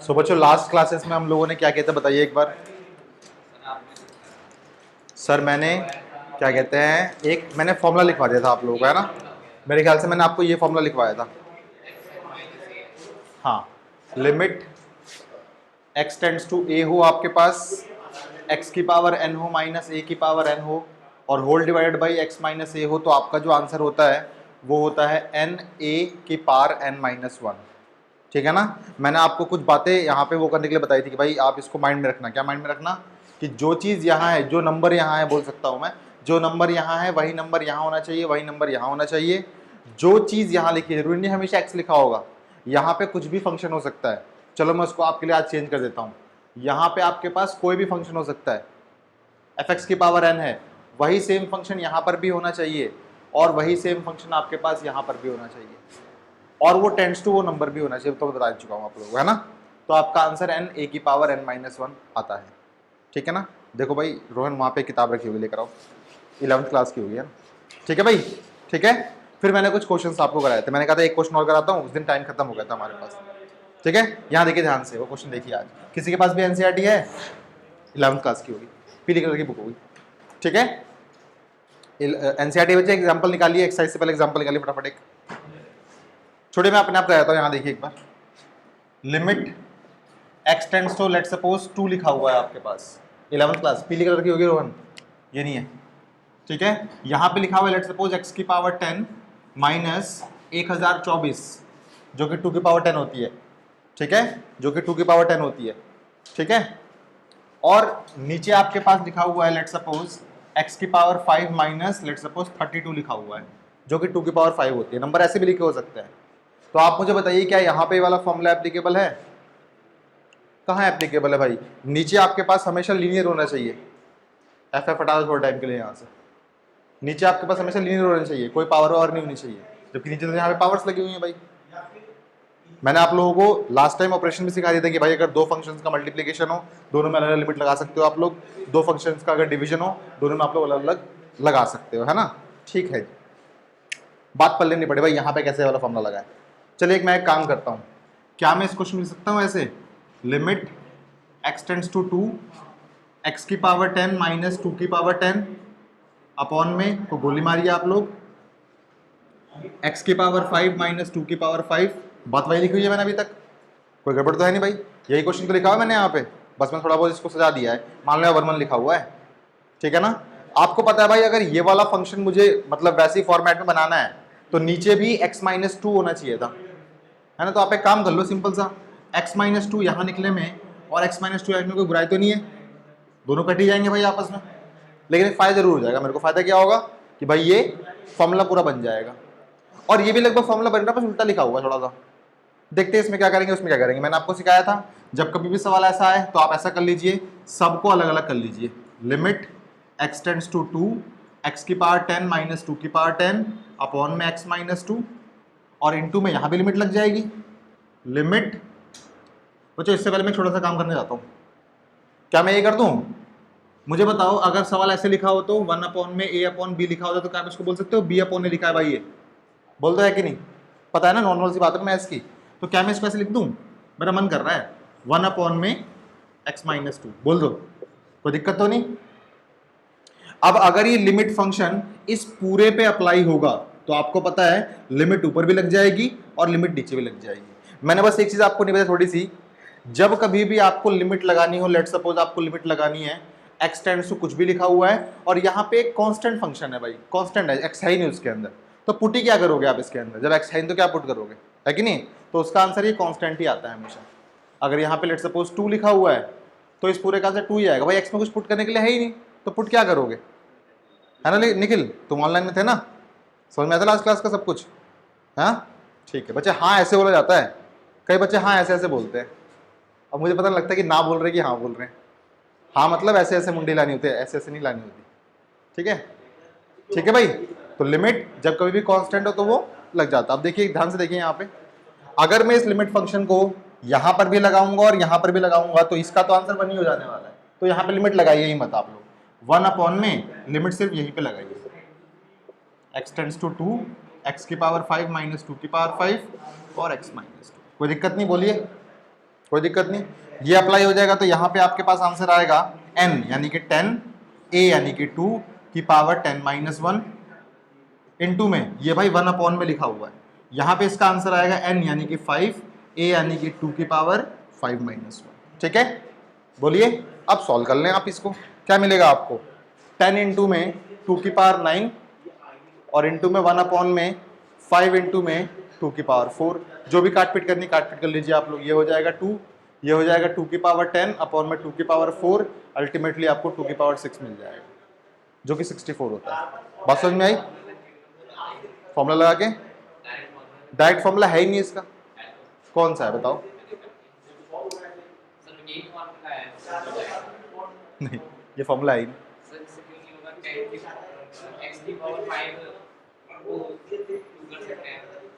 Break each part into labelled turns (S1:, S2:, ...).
S1: सो बच्चों last classes में हम लोगों ने क्या कहते हैं बताइए एक बार। सर मैंने क्या कहते हैं एक मैंने फॉर्मूला लिखवा दिया था आप लोगों को, है ना। मेरे ख्याल से मैंने आपको ये फॉर्मूला लिखवाया था। हाँ, limit x tends to a हो आपके पास, x की पावर n हो माइनस a की पावर n हो और whole divided by x minus a हो, तो आपका जो आंसर होता है वो होता है n a की पावर n माइनस 1। ठीक है ना। मैंने आपको कुछ बातें यहाँ पे वो करने के लिए बताई थी कि भाई आप इसको माइंड में रखना। क्या माइंड में रखना? कि जो चीज़ यहाँ है, जो नंबर यहाँ है, बोल सकता हूँ मैं, जो नंबर यहाँ है वही नंबर यहाँ होना चाहिए, वही नंबर यहाँ होना चाहिए। जो चीज़ यहाँ लिखी है, जरूरी नहीं हमेशा x लिखा होगा, यहाँ पे कुछ भी फंक्शन हो सकता है। चलो मैं उसको आपके लिए आज चेंज कर देता हूँ। यहाँ पे आपके पास कोई भी फंक्शन हो सकता है, fx की पावर n है, वही सेम फंक्शन यहाँ पर भी होना चाहिए और वही सेम फंक्शन आपके पास यहाँ पर भी होना चाहिए और वो टेंड्स टू वो नंबर भी होना चाहिए, तो बता चुका हूँ आप लोग, है ना। तो आपका आंसर n a की पावर n माइनस 1 आता है। ठीक है ना। देखो भाई रोहन वहाँ पे किताब रखी हुई, लेकर आओ, 11th क्लास की हुई है ना। ठीक है भाई, ठीक है। फिर मैंने कुछ क्वेश्चन आपको कराए थे, मैंने कहा था एक क्वेश्चन और कराता हूँ, उस दिन टाइम खत्म हो गया था हमारे पास। ठीक है, यहाँ देखिए ध्यान से, वो क्वेश्चन देखिए आज। किसी के पास भी एनसीईआरटी है, 11th क्लास की होगी, पीली कलर की बुक होगी। ठीक है, एनसीईआरटी बच्चे एग्जाम्पल निकालिए, एक्सरसाइज से पहले एग्जाम्पल निकालिए फटाफट एक छोटे। मैं अपने आप कराता हूँ, यहाँ देखिए एक बार। Limit x tends to let suppose 2 लिखा हुआ है आपके पास, 11th क्लास, पीली कलर की होगी रोहन, ये नहीं है। ठीक है, यहाँ पे लिखा हुआ है लेट सपोज x की पावर 10 माइनस 1024, जो कि 2 की पावर 10 होती है। ठीक है, जो कि 2 की पावर 10 होती है। ठीक है, और नीचे आपके पास लिखा हुआ है लेट सपोज x की पावर 5 माइनस लेट सपोज 32 लिखा हुआ है, जो कि 2 की पावर 5 होती है। नंबर ऐसे भी लिखे हो सकते हैं। तो आप मुझे बताइए क्या यहाँ पे वाला फॉर्मूला एप्लीकेबल है? कहाँ एप्लीकेबल है भाई? नीचे आपके पास हमेशा लीनियर होना चाहिए। एफ एफ हटा दो थोड़े टाइम के लिए यहाँ से। नीचे आपके पास हमेशा लीनियर होना चाहिए, कोई पावर और नहीं होनी चाहिए, जबकि नीचे तो यहाँ पे पावर्स लगी हुई हैं भाई। मैंने आप लोगों को लास्ट टाइम ऑपरेशन में सिखा दिया था कि भाई अगर दो फंक्शंस का मल्टीप्लिकेशन हो, दोनों में अलग अलग लिमिट लगा सकते हो आप लोग। दो फंक्शंस का अगर डिवीजन हो, दोनों में आप लोग अलग अलग लगा सकते हो, है ना। ठीक है, बात पल्ले नहीं पड़े भाई यहाँ पे कैसे वाला फॉर्मूला लगा है। चलिए मैं एक काम करता हूँ, क्या मैं इस क्वेश्चन लिख सकता हूँ ऐसे, limit x tends to 2 x की पावर 10 माइनस 2 की पावर 10 अपॉन में, तो गोली मारिए आप लोग, x की पावर 5 माइनस 2 की पावर 5। बात वही लिखी हुई है मैंने अभी तक, कोई गड़बड़ तो है नहीं भाई। यही क्वेश्चन तो लिखा हुआ है मैंने यहाँ पे, बस मैं थोड़ा बहुत इसको सजा दिया है। मान लो 1 1 लिखा हुआ है। ठीक है ना। आपको पता है भाई अगर ये वाला फंक्शन मुझे मतलब वैसी फॉर्मेट में बनाना है तो नीचे भी x माइनस 2 होना चाहिए था, है ना। तो आप एक काम कर लो सिंपल सा, x माइनस 2 यहाँ निकले में और x माइनस 2 में कोई बुराई तो नहीं है, दोनों कट ही जाएंगे भाई आपस में। लेकिन एक फायदा जरूर हो जाएगा मेरे को। फायदा क्या होगा कि भाई ये फॉर्मूला पूरा बन जाएगा, और ये भी लगभग फॉर्मूला बन रहा है, बस उल्टा लिखा हुआ है थोड़ा सा। देखते हैं इसमें क्या करेंगे, उसमें क्या करेंगे। मैंने आपको सिखाया था जब कभी भी सवाल ऐसा आए तो आप ऐसा कर लीजिए, सबको अलग अलग कर लीजिए। Limit x tends to 2 x की पावर 10 माइनस 2 की पावर 10 अपॉन में x माइनस 2, और इनटू में यहाँ भी लिमिट लग जाएगी। लिमिट बच्चों, इससे पहले मैं छोटा सा काम करने जाता हूँ। क्या मैं ये कर दूँ? मुझे बताओ अगर सवाल ऐसे लिखा हो तो 1 अपॉन में a अपॉन b लिखा होता तो क्या आप इसको बोल सकते हो b अपॉन ए लिखा है भाई, ये बोल दो है कि नहीं? पता है ना, नॉर्मल सी बात है मैं इसकी। तो क्या मैं इसको ऐसे लिख दूं? मेरा मन कर रहा है 1 अपॉन में x माइनस 2, बोल दो, कोई दिक्कत तो नहीं। अब अगर ये लिमिट फंक्शन इस पूरे पे अप्लाई होगा तो आपको पता है लिमिट ऊपर भी लग जाएगी और लिमिट नीचे भी लग जाएगी। मैंने बस एक चीज आपको नहीं बताई थोड़ी सी, जब कभी भी आपको लिमिट लगानी हो, लेट सपोज आपको लिमिट लगानी है x टेंड्स टू कुछ भी लिखा हुआ है और यहाँ पे एक कांस्टेंट फंक्शन है भाई, कांस्टेंट है, x है ही नहीं उसके अंदर, तो पुट ही क्या करोगे आप इसके अंदर? जब x है तो क्या पुट करोगे, है कि नहीं? तो उसका आंसर ये कांस्टेंट ही आता है हमेशा। अगर यहाँ पे लेट सपोज 2 लिखा हुआ है तो इस पूरे का आंसर 2 ही आएगा भाई, x में कुछ पुट करने के लिए है ही नहीं, तो पुट क्या करोगे, है ना निखिल? तुम ऑनलाइन में थे ना, समझ में आता लास्ट क्लास का सब कुछ? हाँ ठीक है बच्चे, हाँ ऐसे बोला जाता है, कई बच्चे हाँ ऐसे ऐसे बोलते हैं। अब मुझे पता नहीं लगता कि ना बोल रहे कि हाँ बोल रहे हैं। हाँ मतलब ऐसे ऐसे मुंडी लानी होती है, ऐसे ऐसे नहीं लानी होती। ठीक है, ठीक है भाई। तो लिमिट जब कभी भी कांस्टेंट हो तो वो लग जाता है। अब देखिए ध्यान से देखिए यहाँ पे, अगर मैं इस लिमिट फंक्शन को यहाँ पर भी लगाऊंगा और यहाँ पर भी लगाऊंगा तो इसका तो आंसर 1 ही हो जाने वाला है। तो यहाँ पे लिमिट लगाइए ही मत आप लोग, 1 अपॉन में लिमिट सिर्फ यहीं पे लगाइए, x टेंड्स टू 2 x की पावर 5 माइनस 2 की पावर 5 और x माइनस 2। कोई दिक्कत नहीं, बोलिए। कोई दिक्कत नहीं, ये अप्लाई हो जाएगा तो यहाँ पे आपके पास आंसर आएगा n यानी कि 10, a यानी कि 2 की पावर 10 माइनस 1 इनटू में ये भाई 1 अपॉन में लिखा हुआ है, यहाँ पे इसका आंसर आएगा n यानी कि 5, a यानी कि 2 की पावर 5 माइनस 1। ठीक है, बोलिए अब सॉल्व कर लें आप इसको, क्या मिलेगा आपको 10 इंटू में 2 की पावर 9 और इंटू में 1 अपॉन में 5 इंटू में 2 की पावर 4, जो भी काट पीट करनी काट पीट कर लीजिए आप लोग, ये हो जाएगा 2, ये हो जाएगा 2 की पावर 10 अपॉन में 2 की पावर 4, अल्टीमेटली आपको 2 की पावर 6 मिल जाएगा जो कि 64 होता है। बात समझ में आई? फॉर्मूला लगा के, डायरेक्ट फॉर्मूला है ही नहीं इसका, कौन सा है बताओ? नहीं, ये फॉर्मूला है ही नहीं।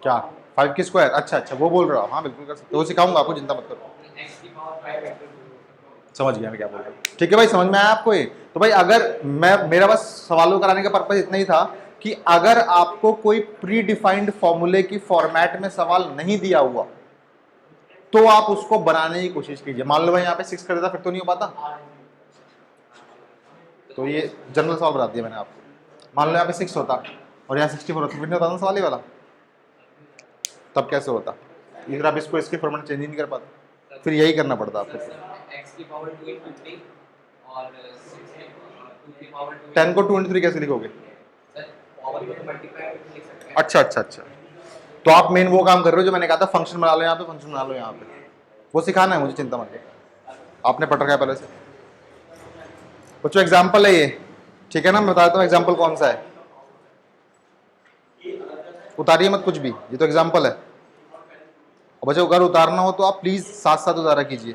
S1: क्या 5 की स्क्वायर? अच्छा अच्छा वो बोल रहा हूँ, हाँ बिल्कुल कर सकते हो, वो सिखाऊंगा आपको, चिंता मत करो। समझ गया मैं क्या बोल रहा हूँ, ठीक है भाई, समझ में आया आपको ये? तो भाई अगर मेरा बस सवालों कराने का पर्पज इतना ही था कि अगर आपको कोई प्री डिफाइंड फॉर्मूले की फॉर्मेट में सवाल नहीं दिया हुआ तो आप उसको बनाने की कोशिश कीजिए। मान लो भाई यहाँ पे 6 कर देता फिर तो नहीं हो पाता, तो ये जनरल सवाल बता दिया मैंने आपको। मान लो यहाँ पे 6 होता और यहाँ 64 होता, फिर नहीं होता ना सवाल ही वाला, तब कैसे होता? इधर आप इसको इसके फॉर्मेट चेंज ही नहीं कर पाते, फिर यही करना पड़ता आपको। 10 को 2 into 3 कैसे लिखोगे? अच्छा अच्छा अच्छा, तो आप मेन वो काम कर रहे हो जो मैंने कहा था, फंक्शन बना लो यहाँ पे, फंक्शन बना लो यहाँ पे, वो सिखाना है मुझे, चिंता मत करो, आपने पढ़ रखा है पहले से। बच्चों एग्जाम्पल है ये, ठीक है ना, मैं बताता हूँ एग्जाम्पल कौन सा है, उतारिए मत कुछ भी, ये तो एग्जाम्पल है। और बच्चों अगर उतारना हो तो आप प्लीज साथ साथ उतारा कीजिए,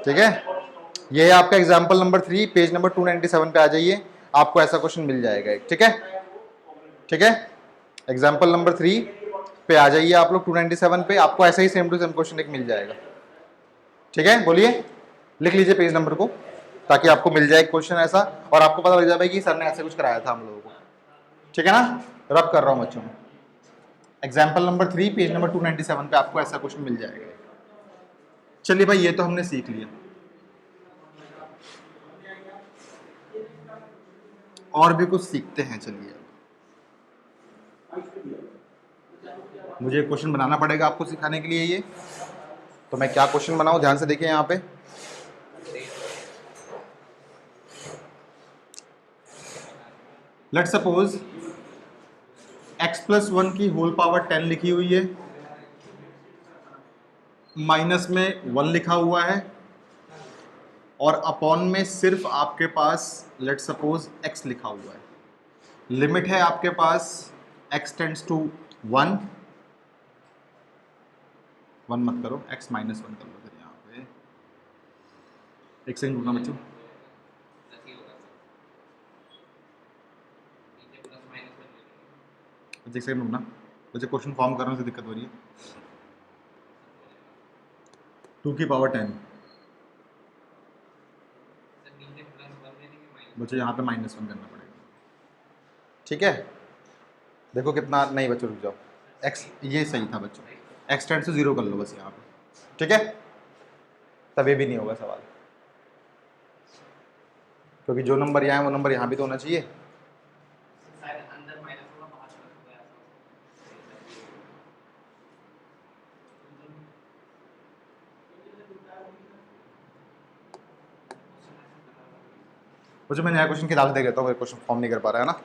S1: ठीक है। ये है आपका एग्जाम्पल नंबर 3, पेज नंबर 297 पे आ जाइए, आपको ऐसा क्वेश्चन मिल जाएगा एक, ठीक है, ठीक है। एग्जाम्पल नंबर 3 पे आ जाइए आप लोग, 297 पे आपको ऐसा ही सेम टू सेम क्वेश्चन एक मिल जाएगा, ठीक है। बोलिए, लिख लीजिए पेज नंबर को, ताकि आपको मिल जाए क्वेश्चन ऐसा और आपको पता लग जाए कि सर ने ऐसे कुछ कराया था हम लोगों को, ठीक है ना। रब कर रहा हूँ बच्चों में, एग्जाम्पल नंबर 3 पेज नंबर 297 पे आपको ऐसा क्वेश्चन मिल जाएगा। चलिए भाई ये तो हमने सीख लिया, और भी कुछ सीखते हैं। चलिए मुझे क्वेश्चन बनाना पड़ेगा आपको सिखाने के लिए, ये तो मैं क्या क्वेश्चन बनाऊं, ध्यान से देखिए यहाँ पे। लेट्स सपोज x+1 की होल पावर 10 लिखी हुई है, माइनस में 1 लिखा हुआ है और अपॉन में सिर्फ आपके पास लेट्स सपोज x लिखा हुआ है। लिमिट है आपके पास x टेंड्स टू 1 मत करो, x माइनस 1 कर लो फिर यहाँ पे, एक सेकंड रुकना बच्चों, एक सेकंड रुकना बच्चे, क्वेश्चन फॉर्म करने से दिक्कत हो रही है। 2 की पावर 10 बच्चों यहाँ पे -1 करना पड़ेगा, ठीक है। देखो कितना, नहीं बच्चों रुक जाओ, x ये सही था बच्चों, x टेंड्स टू 0 कर लो बस यहाँ पे, ठीक है, तब ये भी नहीं होगा सवाल, क्योंकि जो नंबर यहाँ है वो नंबर यहाँ भी तो होना चाहिए। मुझे मैं नया क्वेश्चन किताब दे देता हूँ, क्वेश्चन फॉर्म नहीं कर पा रहा है ना।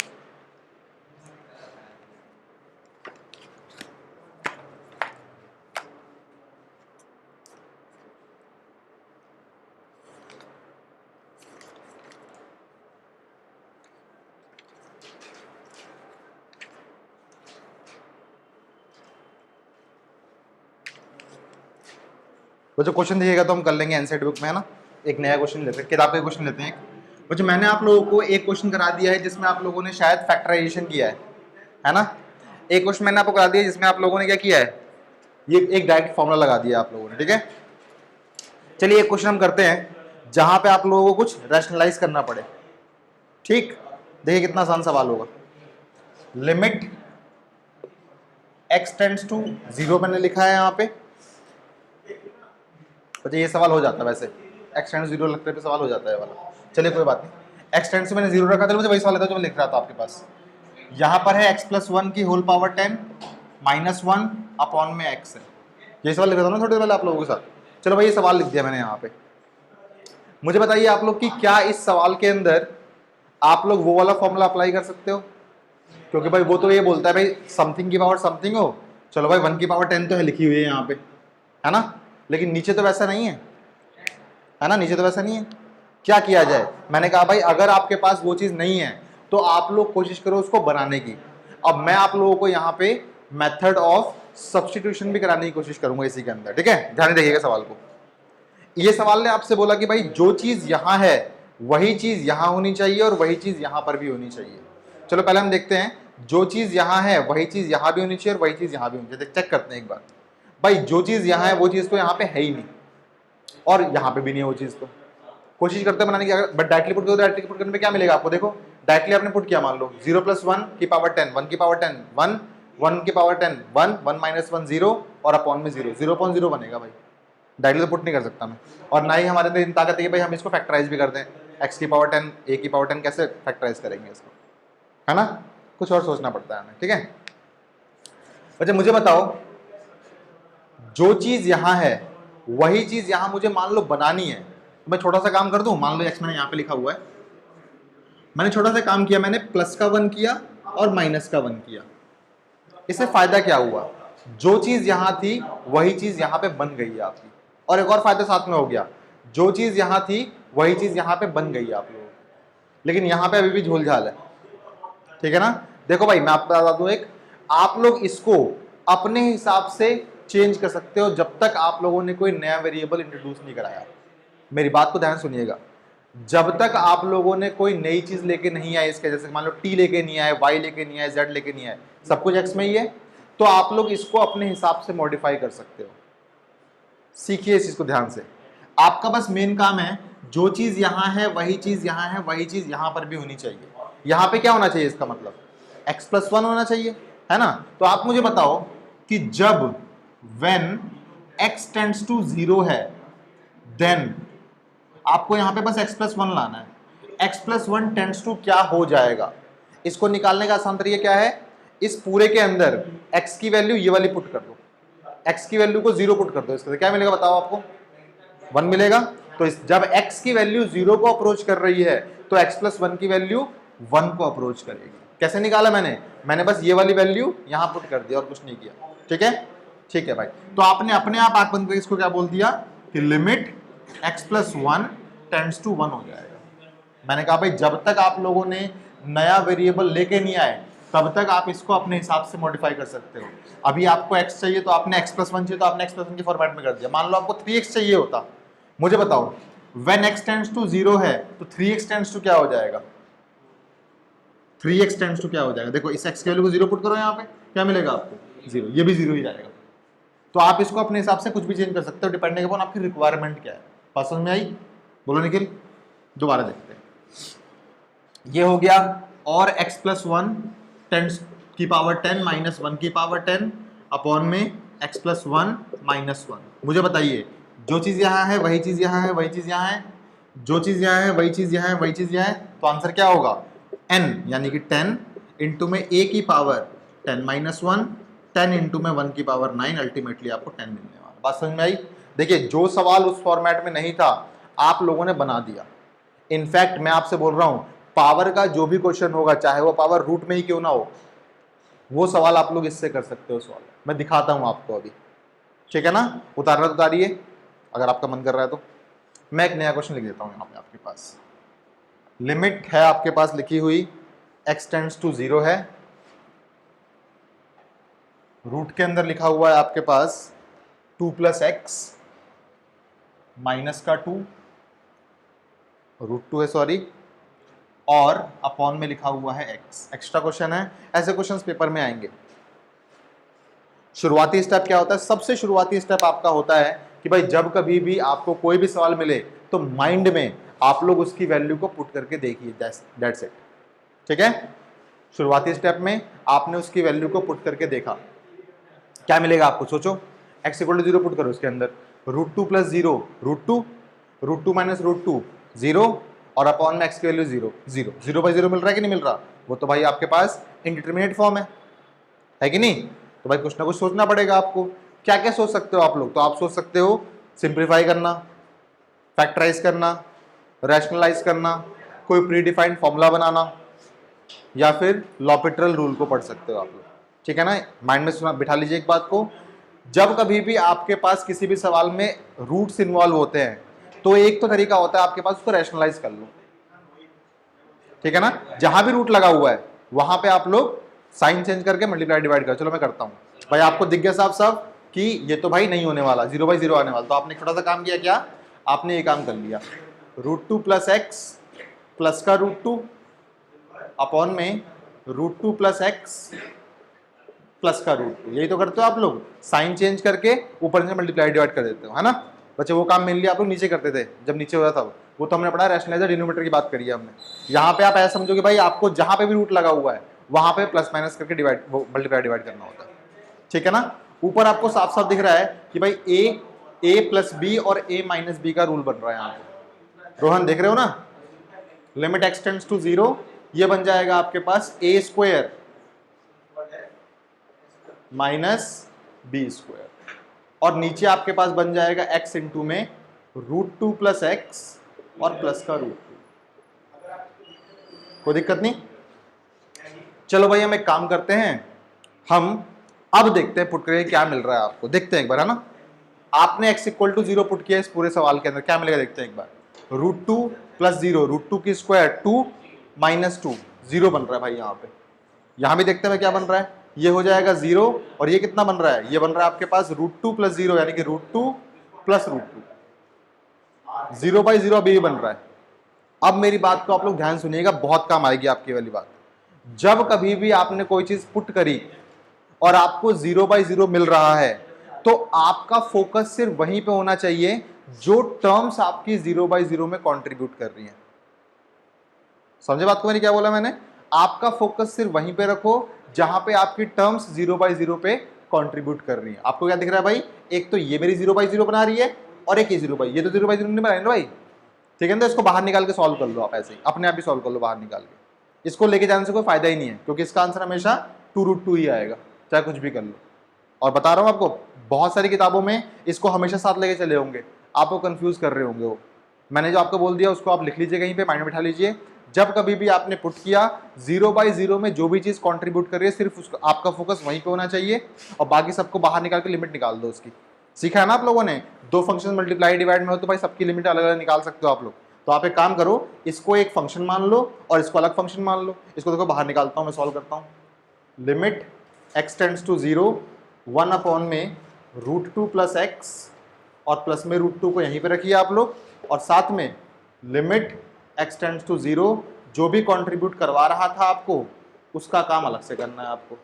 S1: वो जो क्वेश्चन दिखेगा तो हम कर लेंगे एनसीईआरटी बुक में, है ना। एक नया क्वेश्चन लेते हैं, किताब का क्वेश्चन लेते हैं। वो जो मैंने आप लोगों को एक क्वेश्चन करा दिया है जिसमें आप लोगों ने शायद फैक्टराइजेशन किया है ना। एक क्वेश्चन मैंने आपको करा दिया जिसमें आप लोगों ने क्या किया है, ये एक डायरेक्ट फॉर्मूला लगा दिया आप लोगों ने, ठीक है। चलिए एक क्वेश्चन हम करते हैं जहां पे आप लोगों को कुछ रैशनलाइज करना पड़े, ठीक। देखिए कितना आसान सवाल होगा। लिमिट x टेंड्स टू 0 मैंने लिखा है यहाँ पे। अच्छा ये सवाल हो जाता है वैसे, x टेंड्स 0 लगते पे सवाल हो जाता है वाला, चलिए कोई बात नहीं। x टेंड्स से मैंने 0 रखा था, मुझे वही सवाल था जो मैं लिख रहा था आपके पास। यहाँ पर है x+1 की होल पावर 10 -1 अपॉन में x है, ये सवाल लिख रहा था ना थोड़ी देर पहले आप लोगों के साथ। चलो भाई ये सवाल लिख दिया मैंने यहाँ पे। मुझे बताइए आप लोग कि क्या इस सवाल के अंदर आप लोग वो वाला फॉर्मूला अप्लाई कर सकते हो, क्योंकि भाई वो तो ये बोलता है भाई समथिंग की पावर समथिंग हो। चलो भाई 1 की पावर 10 तो है लिखी हुई है यहाँ पे, है ना, लेकिन नीचे तो वैसा नहीं है ना, नीचे तो वैसा नहीं है। क्या किया जाए, मैंने कहा भाई अगर आपके पास वो चीज़ नहीं है तो आप लोग कोशिश करो उसको बनाने की। अब मैं आप लोगों को यहाँ पे मेथड ऑफ सब्स्टिट्यूशन भी कराने की कोशिश करूंगा इसी के अंदर, ठीक है। ध्यान देखिएगा सवाल को। ये सवाल ने आपसे बोला कि भाई जो चीज यहां है वही चीज यहां होनी चाहिए और वही चीज यहां पर भी होनी चाहिए। चलो पहले हम देखते हैं, जो चीज यहां है वही चीज यहां भी होनी चाहिए और वही चीज यहां भी होनी चाहिए। चेक करते हैं एक बार। भाई जो चीज यहां है वो चीज तो यहां पे है ही नहीं और यहां पे भी नहीं है वो चीज, तो कोशिश करते हैं बनाने की। अगर बट डायरेक्टली पुट करो, डायरेक्टली पुट करने पे क्या मिलेगा आपको, देखो डायरेक्टली आपने पुट किया, मान लो 0 + 1 की पावर 10, 1 की पावर 10 1, 1 की पावर 10 1, 1 - 1 0 और अपॉन में 0, 0.0 बनेगा भाई। डायरेक्टली तो पुट नहीं कर सकता मैं, और ना ही हमारे अंदर इतनी ताकत है कि भाई हम इसको फैक्टराइज भी कर दें। x की पावर 10 a की पावर 10 कैसे फैक्टराइज करेंगे इसको, है ना, कुछ और सोचना पड़ता है हमें, ठीक है। अच्छा मुझे बताओ, जो चीज यहां है वही चीज यहां मुझे मान लो बनानी है, तो मैं छोटा सा काम कर दूं। मान लो x मैंने यहां पे लिखा हुआ है, मैंने छोटा सा काम किया, मैंने प्लस का 1 किया और माइनस का 1 किया। इससे फायदा क्या हुआ, जो चीज यहां थी वही चीज यहां पे बन गई है आपकी, और एक और फायदा साथ में हो गया, जो चीज यहां थी वही चीज यहां पे बन गई है आप लोगों को। लेकिन यहां पे अभी भी झोल-झाल है, ठीक है ना। देखो भाई मैं आपको बता दूं एक, आप लोग इसको अपने हिसाब से चेंज कर सकते हो जब तक आप लोगों ने कोई नया वेरिएबल इंट्रोड्यूस नहीं कराया। मेरी बात को ध्यान सुनिएगा, जब तक आप लोगों ने कोई नई चीज लेके नहीं आए, इसके जैसे मान लो t लेके नहीं आए, y लेके नहीं आए, z लेके नहीं आए, सब कुछ x में ही है, तो आप लोग इसको अपने हिसाब से मॉडिफाई कर सकते हो। सीखिए इस चीज को ध्यान से। आपका बस मेन काम है, जो चीज यहां है वही चीज यहां है, वही चीज यहां पर भी होनी चाहिए। यहां पे क्या होना चाहिए, इसका मतलब x+1 होना चाहिए, है ना। तो आप मुझे बताओ कि जब when x टेंड्स टू 0 है, देन आपको यहां पे बस x+1 लाना है। x+1 टेंड्स टू क्या हो जाएगा, इसको निकालने का आसान तरीका क्या है, इस पूरे के अंदर x की वैल्यू ये वाली पुट कर दो, x की वैल्यू को 0 पुट कर दो, इसके क्या मिलेगा बताओ आपको, 1 मिलेगा। तो जब x की वैल्यू 0 को अप्रोच कर रही है तो x+1 की वैल्यू 1 को अप्रोच करेगी। कैसे निकाला मैंने बस ये वाली वैल्यू यहां पुट कर दिया और कुछ नहीं किया, ठीक है। ठीक है भाई, तो आपने अपने आप आंख बंद करके इसको क्या बोल दिया कि लिमिट x+1 टेंड्स टू 1 हो जाएगा। मैंने कहा भाई जब तक आप लोगों ने नया वेरिएबल लेके नहीं आए तब तक आप इसको अपने हिसाब से मॉडिफाई कर सकते हो। अभी आपको x चाहिए तो आपने x+1 चाहिए तो आपने x+1 के फॉर्मेट में कर दिया। मान लो आपको 3x चाहिए होता, मुझे बताओ when x टेंड्स टू 0 है तो 3x टेंड्स टू क्या हो जाएगा, 3x टेंड्स टू क्या हो जाएगा, देखो इस x की वैल्यू को 0 पुट करो यहाँ पे, क्या मिलेगा आपको 0, ये भी 0 ही जाएगा। तो आप इसको अपने हिसाब से कुछ भी चेंज कर सकते हो डिपेंडिंग अपॉन आपकी रिक्वायरमेंट क्या है। बात समझ में आई, बोलो निखिल, दोबारा देखते हैं। ये हो गया, और x+1 टेंड्स की पावर 10 -1 की पावर 10 अपॉन में x+1 -1। मुझे बताइए जो चीज यहाँ है वही चीज यहाँ है, वही चीज यहाँ है, जो चीज यहाँ है वही चीज यहाँ है, वही चीज यहाँ है, तो आंसर क्या होगा n, यानी कि 10 इंटू में a की पावर 10 -1, 10 इंटू में 1 की पावर 9, अल्टीमेटली आपको 10 मिलने वाला। बात समझ में आई। देखिए जो सवाल उस फॉर्मेट में नहीं था आप लोगों ने बना दिया। इनफैक्ट मैं आपसे बोल रहा हूं पावर का जो भी क्वेश्चन होगा, चाहे वो पावर रूट में ही क्यों ना हो, वो सवाल आप लोग इससे कर सकते हो सवाल। मैं दिखाता हूं आपको अभी, ठीक है ना। उतारना तो उतारिए अगर आपका मन कर रहा है तो। मैं एक नया क्वेश्चन लिख देता हूं यहाँ पे आपके पास। लिमिट है आपके पास लिखी हुई, x टेंड्स टू 0 है, रूट के अंदर लिखा हुआ है आपके पास 2 + x माइनस का 2, √2 है सॉरी, और अपॉन में लिखा हुआ है x। एक्स्ट्रा क्वेश्चन है, ऐसे क्वेश्चंस पेपर में आएंगे। शुरुआती स्टेप क्या होता है, सबसे शुरुआती स्टेप आपका होता है कि भाई जब कभी भी आपको कोई भी सवाल मिले तो माइंड में आप लोग उसकी वैल्यू को पुट करके देखिए, दैट्स इट, ठीक है। शुरुआती स्टेप में आपने उसकी वैल्यू को पुट करके देखा, क्या मिलेगा आपको, सोचो। x इक्वल टू 0 पुट करो इसके अंदर, √2 प्लस 0 √2 माइनस √2 0 और अपॉन में x की वैल्यू 0 0 0 बाई 0 मिल रहा है कि नहीं मिल रहा, वो तो भाई आपके पास इंडिटरमिनेट फॉर्म है कि नहीं। तो भाई कुछ ना कुछ सोचना पड़ेगा आपको। क्या क्या सोच सकते हो आप लोग, तो आप सोच सकते हो सिंप्लीफाई करना, फैक्टराइज करना, रैशनलाइज करना, कोई प्री डिफाइंड फॉर्मूला बनाना, या फिर लॉपिटरल रूल को पढ़ सकते हो आप लोग, ठीक है ना। माइंड में सुना बिठा लीजिए एक बात को, जब कभी भी आपके पास किसी भी सवाल में रूट्स इन्वॉल्व होते हैं तो एक तो तरीका होता है आपके पास, उसको रैशनलाइज कर लो, ठीक है ना। जहां भी रूट लगा हुआ है वहां पे आप लोग साइन चेंज करके मल्टीप्लाई डिवाइड कर। चलो मैं करता हूं भाई, आपको दिख गया साफ साफ कि ये तो भाई नहीं होने वाला, 0 बाई 0 आने वाला। तो आपने छोटा सा काम किया, क्या आपने ये काम कर लिया, √2 प्लस एक्स प्लस का √2 अपॉन में √2 प्लस एक्स प्लस का √2, यही तो करते हो आप लोग, साइन चेंज करके ऊपर से मल्टीप्लाई डिवाइड कर देते हो, है ना बच्चे। वो काम मेनली आप लोग नीचे करते थे, जब नीचे होता था वो तो हमने पढ़ा, रैशनलाइजर डिनोमिनेटर की बात करी है हमने। यहाँ पे आप ऐसा समझो कि भाई आपको जहां पे भी रूट लगा हुआ है वहां पे प्लस माइनस करके डिवाइड, मल्टीप्लाई डिवाइड करना होता है, ठीक है ना। ऊपर आपको साफ साफ दिख रहा है कि भाई ए प्लस बी और a माइनस बी का रूल बन रहा है यहाँ पे, रोहन देख रहे हो ना। लिमिट x टेंड्स टू 0, ये बन जाएगा आपके पास a square minus B square, और नीचे आपके पास बन जाएगा x इंटू में √2 प्लस एक्स और प्लस का √2। कोई दिक्कत नहीं। चलो भाई हम एक काम करते हैं, हम अब देखते हैं पुट करके क्या मिल रहा है आपको, देखते हैं एक बार, है ना। आपने x इक्वल टू 0 पुट किया इस पूरे सवाल के अंदर, क्या मिलेगा देखते हैं एक बार। √2 प्लस 0, √2 की स्क्वायर 2 माइनस 2, 0 बन रहा है भाई यहाँ पे। यहाँ भी देखते हैं क्या बन रहा है, ये हो जाएगा 0, और ये कितना बन रहा है, ये बन रहा है आपके पास √2 प्लस 0 यानी कि √2 प्लस √2, 0 बाई 0 अभी बन रहा है। अब मेरी बात को आप लोग ध्यान सुनिएगा, बहुत काम आएगी आपकी वाली बात। जब कभी भी आपने कोई चीज पुट करी और आपको 0 बाई 0 मिल रहा है तो आपका फोकस सिर्फ वहीं पे होना चाहिए जो टर्म्स आपकी 0 बाई 0 में कंट्रीब्यूट कर रही हैं। समझे बात को, मैंने क्या बोला, मैंने आपका फोकस सिर्फ वहीं पे रखो जहां पे आपकी टर्म्स 0 बाई 0 पे कंट्रीब्यूट कर रही है। आपको क्या दिख रहा है भाई, एक तो ये मेरी 0 बाई 0 बना रही है और एक ये 0 बाई, ये तो 0 बाई 0 नहीं बना रही ना भाई, ठीक है ना। तो इसको बाहर निकाल के सॉल्व कर लो आप, ऐसे ही अपने आप ही सॉल्व कर लो बाहर निकाल के। इसको लेके जाने से कोई फायदा ही नहीं है, क्योंकि इसका आंसर हमेशा 2√2 ही आएगा, चाहे कुछ भी कर लो। और बता रहा हूं आपको, बहुत सारी किताबों में इसको हमेशा साथ लेके चले होंगे, आपको कंफ्यूज कर रहे होंगे वो। मैंने जो आपको बोल दिया उसको आप लिख लीजिए कहीं पे, माइंड में बिठा लीजिए। जब कभी भी आपने पुट किया 0 बाई 0 में जो भी चीज कंट्रीब्यूट कर रही है सिर्फ उसका आपका फोकस वहीं पे होना चाहिए, और बाकी सबको बाहर निकाल के लिमिट निकाल दो उसकी। सीखा है ना आप लोगों ने, दो फंक्शन मल्टीप्लाई डिवाइड में हो तो भाई सबकी लिमिट अलग अलग निकाल सकते हो आप लोग। तो आप एक काम करो, इसको एक फंक्शन मान लो और इसको अलग फंक्शन मान लो। इसको देखो बाहर निकालता हूं मैं, सॉल्व करता हूं। Limit x tends to 0, 1 upon में √2 प्लस एक्स, और प्लस में √2 को यहीं पे रखिए आप लोग, और साथ में लिमिट x टेंड्स टू 0, जो भी कंट्रीब्यूट करवा रहा था आपको उसका काम अलग से करना है आपको,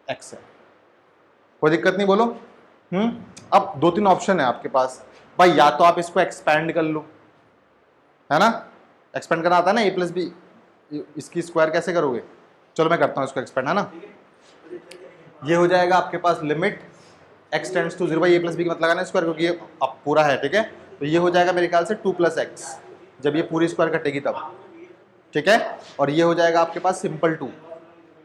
S1: x है, कोई दिक्कत नहीं, बोलो। अब 2-3 ऑप्शन है आपके पास भाई, या तो आप इसको एक्सपैंड कर लो, है ना, एक्सपेंड करना आता है ना, a प्लस बी, इसकी स्क्वायर कैसे करोगे, चलो मैं करता हूँ इसको एक्सपेंड, है ना। ये हो जाएगा आपके पास लिमिट x टेंड्स टू 0, भाई a प्लस बी की मत लगाना स्क्वायर, क्योंकि ये अब पूरा है, ठीक है। तो ये हो जाएगा मेरे ख्याल से 2 प्लस एक्स, जब ये पूरी स्क्वायर कटेगी तब, ठीक है। और ये हो जाएगा आपके पास सिंपल 2,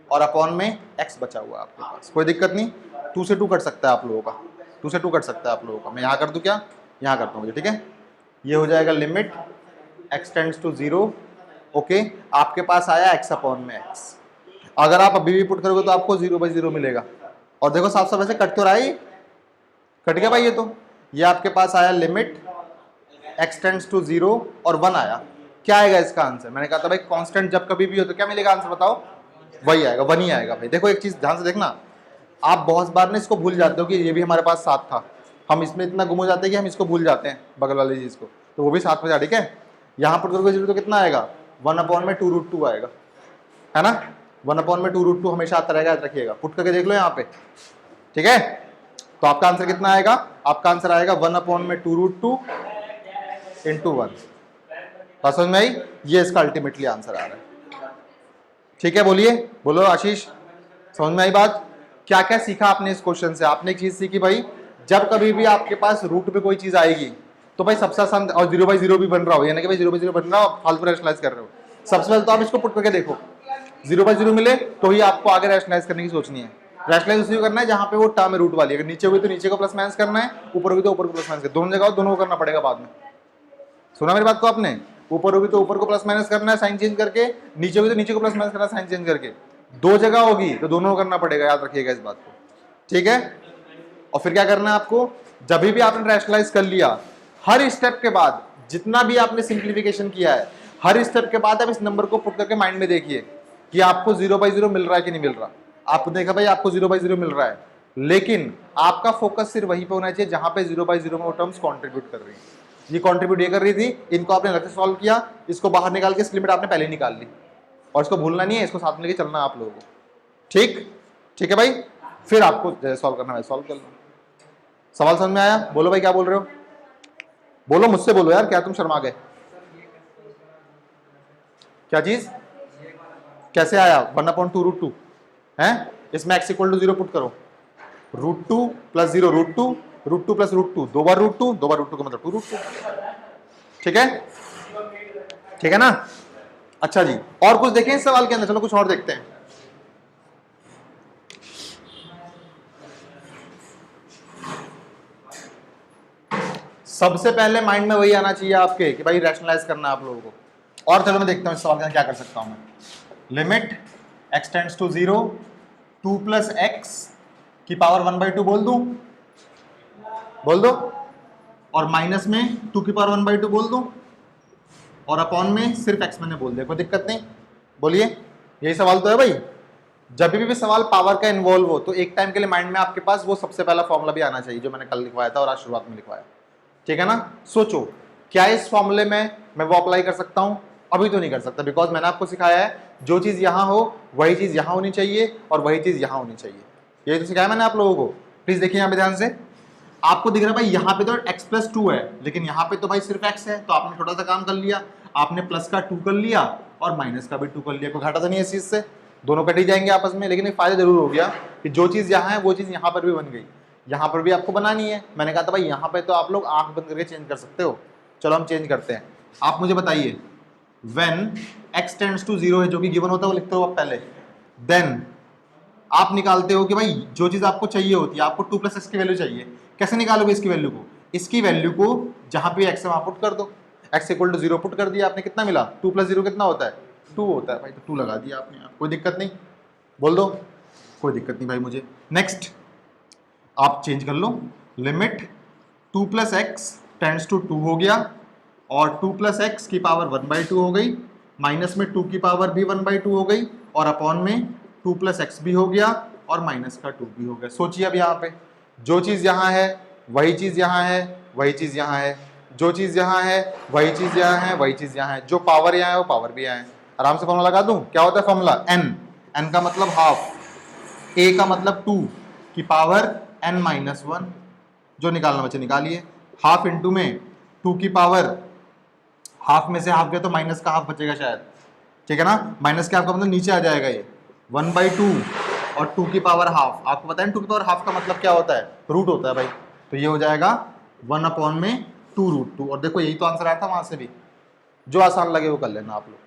S1: और अपॉन में x बचा हुआ आपके पास, कोई दिक्कत नहीं। 2 से 2 कट सकता है आप लोगों का, 2 से 2 कट सकता है आप लोगों का। मैं यहाँ कर दूँ क्या, यहाँ करता हूँ, ठीक है। ये हो जाएगा limit x tends to 0, okay. आपके पास आया x अपॉन में x, अगर आप अभी भी पुट करोगे तो आपको 0 बाई 0 मिलेगा। और देखो साफ साफ ऐसे कट तो रहा है, कट गया भाई ये तो। ये आपके पास आया लिमिट x टेंड्स टू 0 और 1 आया, क्या आएगा इसका आंसर। मैंने कहा था भाई कांस्टेंट जब कभी भी हो तो क्या मिलेगा आंसर, बताओ, वही आएगा, 1 ही आएगा भाई। देखो एक चीज ध्यान से देखना, आप बहुत बार ना इसको भूल जाते हो कि ये भी हमारे पास साथ था, हम इसमें इतना गुम हो जाते हैं कि हम इसको भूल जाते हैं बगल वाली चीज को, तो वो भी साथ में जा, ठीक है। यहाँ पर करोगे 0 तो कितना आएगा, 1 अपॉन में 2√2 आएगा, है ना। 1 अपॉन में 2√2 हमेशा आता रहेगा, याद रखिएगा, पुट करके देख लो यहाँ पे, ठीक है। तो आपका आंसर कितना आएगा, आपका आंसर आएगा 1 अपॉन में 2√2 इंटू 1। बात समझ में आई, ये इसका अल्टीमेटली आंसर आ रहा है, ठीक है। बोलिए, बोलो आशीष, समझ में आई बात? क्या क्या सीखा आपने इस क्वेश्चन से? आपने एक चीज सीखी भाई, जब कभी भी आपके पास रूट पे कोई चीज आएगी तो भाई सबसे आसान, और 0/0 भी बन रहा हो, यानी कि भाई 0/0 बन रहा हो, आप फालतू रैशनलाइज कर रहे हो, सबसे पहले तो आप इसको पुट करके देखो, 0/0 मिले तो ही आपको आगे रैशनलाइज करने की सोचनी है। रैशनलाइज उसी को करना है जहां पे वो टर्म है रूट वाली, अगर नीचे हुई तो नीचे को प्लस माइनस करना है, ऊपर हुई तो ऊपर को प्लस माइनस, दोनों जगह दोनों को करना पड़ेगा बाद में। सुना मेरी बात को आपने? ऊपर होगी तो ऊपर को प्लस माइनस करना है साइन चेंज करके, नीचे होगी तो नीचे को प्लस माइनस करना है साइन चेंज करके, दो जगह होगी तो दोनों को करना पड़ेगा, याद रखिएगा इस बात को, ठीक है? और फिर क्या करना है आपको, जब भी आपने रैशनलाइज कर लिया, हर स्टेप के बाद जितना भी आपने सिंप्लीफिकेशन किया है, हर स्टेप के बाद आप इस नंबर को पुट करके माइंड में देखिए कि आपको 0/0 मिल रहा है कि नहीं मिल रहा। आपने देखा भाई आपको 0/0 मिल रहा है, लेकिन आपका फोकस सिर्फ वहीं पे होना चाहिए जहां पे 0/0 में वो टर्म्स कंट्रीब्यूट कर रही है। ये कंट्रीब्यूट ये कर रही थी, इनको आपने अलग से सॉल्व किया, इसको बाहर निकाल के इस लिमिट आपने पहले निकाल ली, और इसको भूलना नहीं है, इसको साथ में लेके चलना है आप लोगों को, ठीक? ठीक है भाई, फिर आपको जैसे सॉल्व करना है सॉल्व कर लो। सवाल समझ में आया? बोलो भाई क्या बोल रहे हो, बोलो, मुझसे बोलो यार, क्या तुम शर्मा गए? क्या चीज? कैसे आया 1/2√2 है? इसमें x = 0 पुट करो, √2 + 0 √2, √2 + √2 दो बार √2, दो बार √2 का मतलब 2√2, ठीक है? ठीक है ना? अच्छा जी, और कुछ देखें इस सवाल के अंदर? चलो कुछ और देखते हैं। सबसे पहले माइंड में वही आना चाहिए आपके कि भाई रैशनलाइज करना है आप लोगों को। और चलो मैं देखता हूँ इस सवाल के अंदर क्या कर सकता हूं मैं। Limit x tends to 0, 2 + x की पावर 1/2 बोल दो, और माइनस में 2 की पावर 1/2 बोल दो, और अपॉन में सिर्फ x मैंने बोल दिया, कोई दिक्कत नहीं, बोलिए। यही सवाल तो है भाई। जब भी सवाल पावर का इन्वॉल्व हो तो एक टाइम के लिए माइंड में आपके पास वो सबसे पहला फॉर्मूला भी आना चाहिए जो मैंने कल लिखवाया था और आज शुरुआत में लिखवाया, ठीक है ना? सोचो क्या इस फॉर्मूले में मैं वो अप्लाई कर सकता हूं? अभी तो नहीं कर सकता, बिकॉज मैंने आपको सिखाया है जो चीज यहां हो वही चीज यहां होनी चाहिए और वही चीज यहां होनी चाहिए, यही तो सिखाया मैंने आप लोगों को। प्लीज देखिए यहां पे ध्यान से, आपको दिख रहा है भाई यहाँ पे तो x + 2 है, लेकिन यहाँ पे तो भाई सिर्फ x है, तो आपने छोटा सा काम कर लिया, आपने प्लस का 2 कर लिया और माइनस का भी 2 कर लिया, कोई घाटा तो नहीं है इस चीज से, दोनों कट ही जाएंगे आपस में, लेकिन एक फायदा जरूर हो गया कि जो चीज यहाँ है वो चीज यहाँ पर भी बन गई, यहाँ पर भी आपको बनानी है। मैंने कहा था भाई यहाँ पे तो आप लोग आंख बंद करके चेंज कर सकते हो, चलो हम चेंज करते हैं। आप मुझे बताइए, व्हेन x टेंड्स टू 0 है जो कि गिवन होता है वो लिखते हो आप पहले, देन आप निकालते हो कि भाई जो चीज आपको चाहिए होती है, आपको 2 + x की वैल्यू चाहिए, कैसे निकालोगे इसकी वैल्यू को? इसकी वैल्यू को जहां पे x है वहां पुट कर दो, x = 0 पुट कर दिया आपने, कितना मिला? 2 + 0 कितना होता है? 2 होता है भाई, तो 2 लगा दिया आपने, कोई दिक्कत नहीं, बोल दो, कोई दिक्कत नहीं भाई मुझे। नेक्स्ट आप चेंज कर लो, लिमिट 2 + x टेंड्स टू 2 हो गया, और 2 + x की पावर 1/2 हो गई, माइनस में 2 की पावर भी 1/2 हो गई, और अपॉन में 2 + x भी हो गया और माइनस का 2 भी हो गया। सोचिए अब यहाँ पे जो चीज यहाँ है वही चीज यहाँ है, वही चीज यहाँ है, जो चीज यहाँ है वही चीज यहाँ है, वही चीज यहाँ है, जो पावर यहाँ है वो पावर भी यहाँ है। आराम से फॉर्मूला लगा दूं, क्या होता है फॉर्मूला? n का मतलब हाफ, a का मतलब 2 की पावर n-1, जो निकालना बच्चे निकालिए, हाफ इंटू में 2 की पावर, हाफ में से हाफ गया तो माइनस का हाफ बचेगा शायद, ठीक है ना? माइनस के हाफ का मतलब नीचे आ जाएगा ये 1/2 और 2 की पावर हाफ, आपको पता है 2 की पावर हाफ का मतलब क्या होता है? रूट होता है भाई, तो ये हो जाएगा 1/2√2। और देखो यही तो आंसर आया था वहां से भी, जो आसान लगे वो कर लेना आप लोग,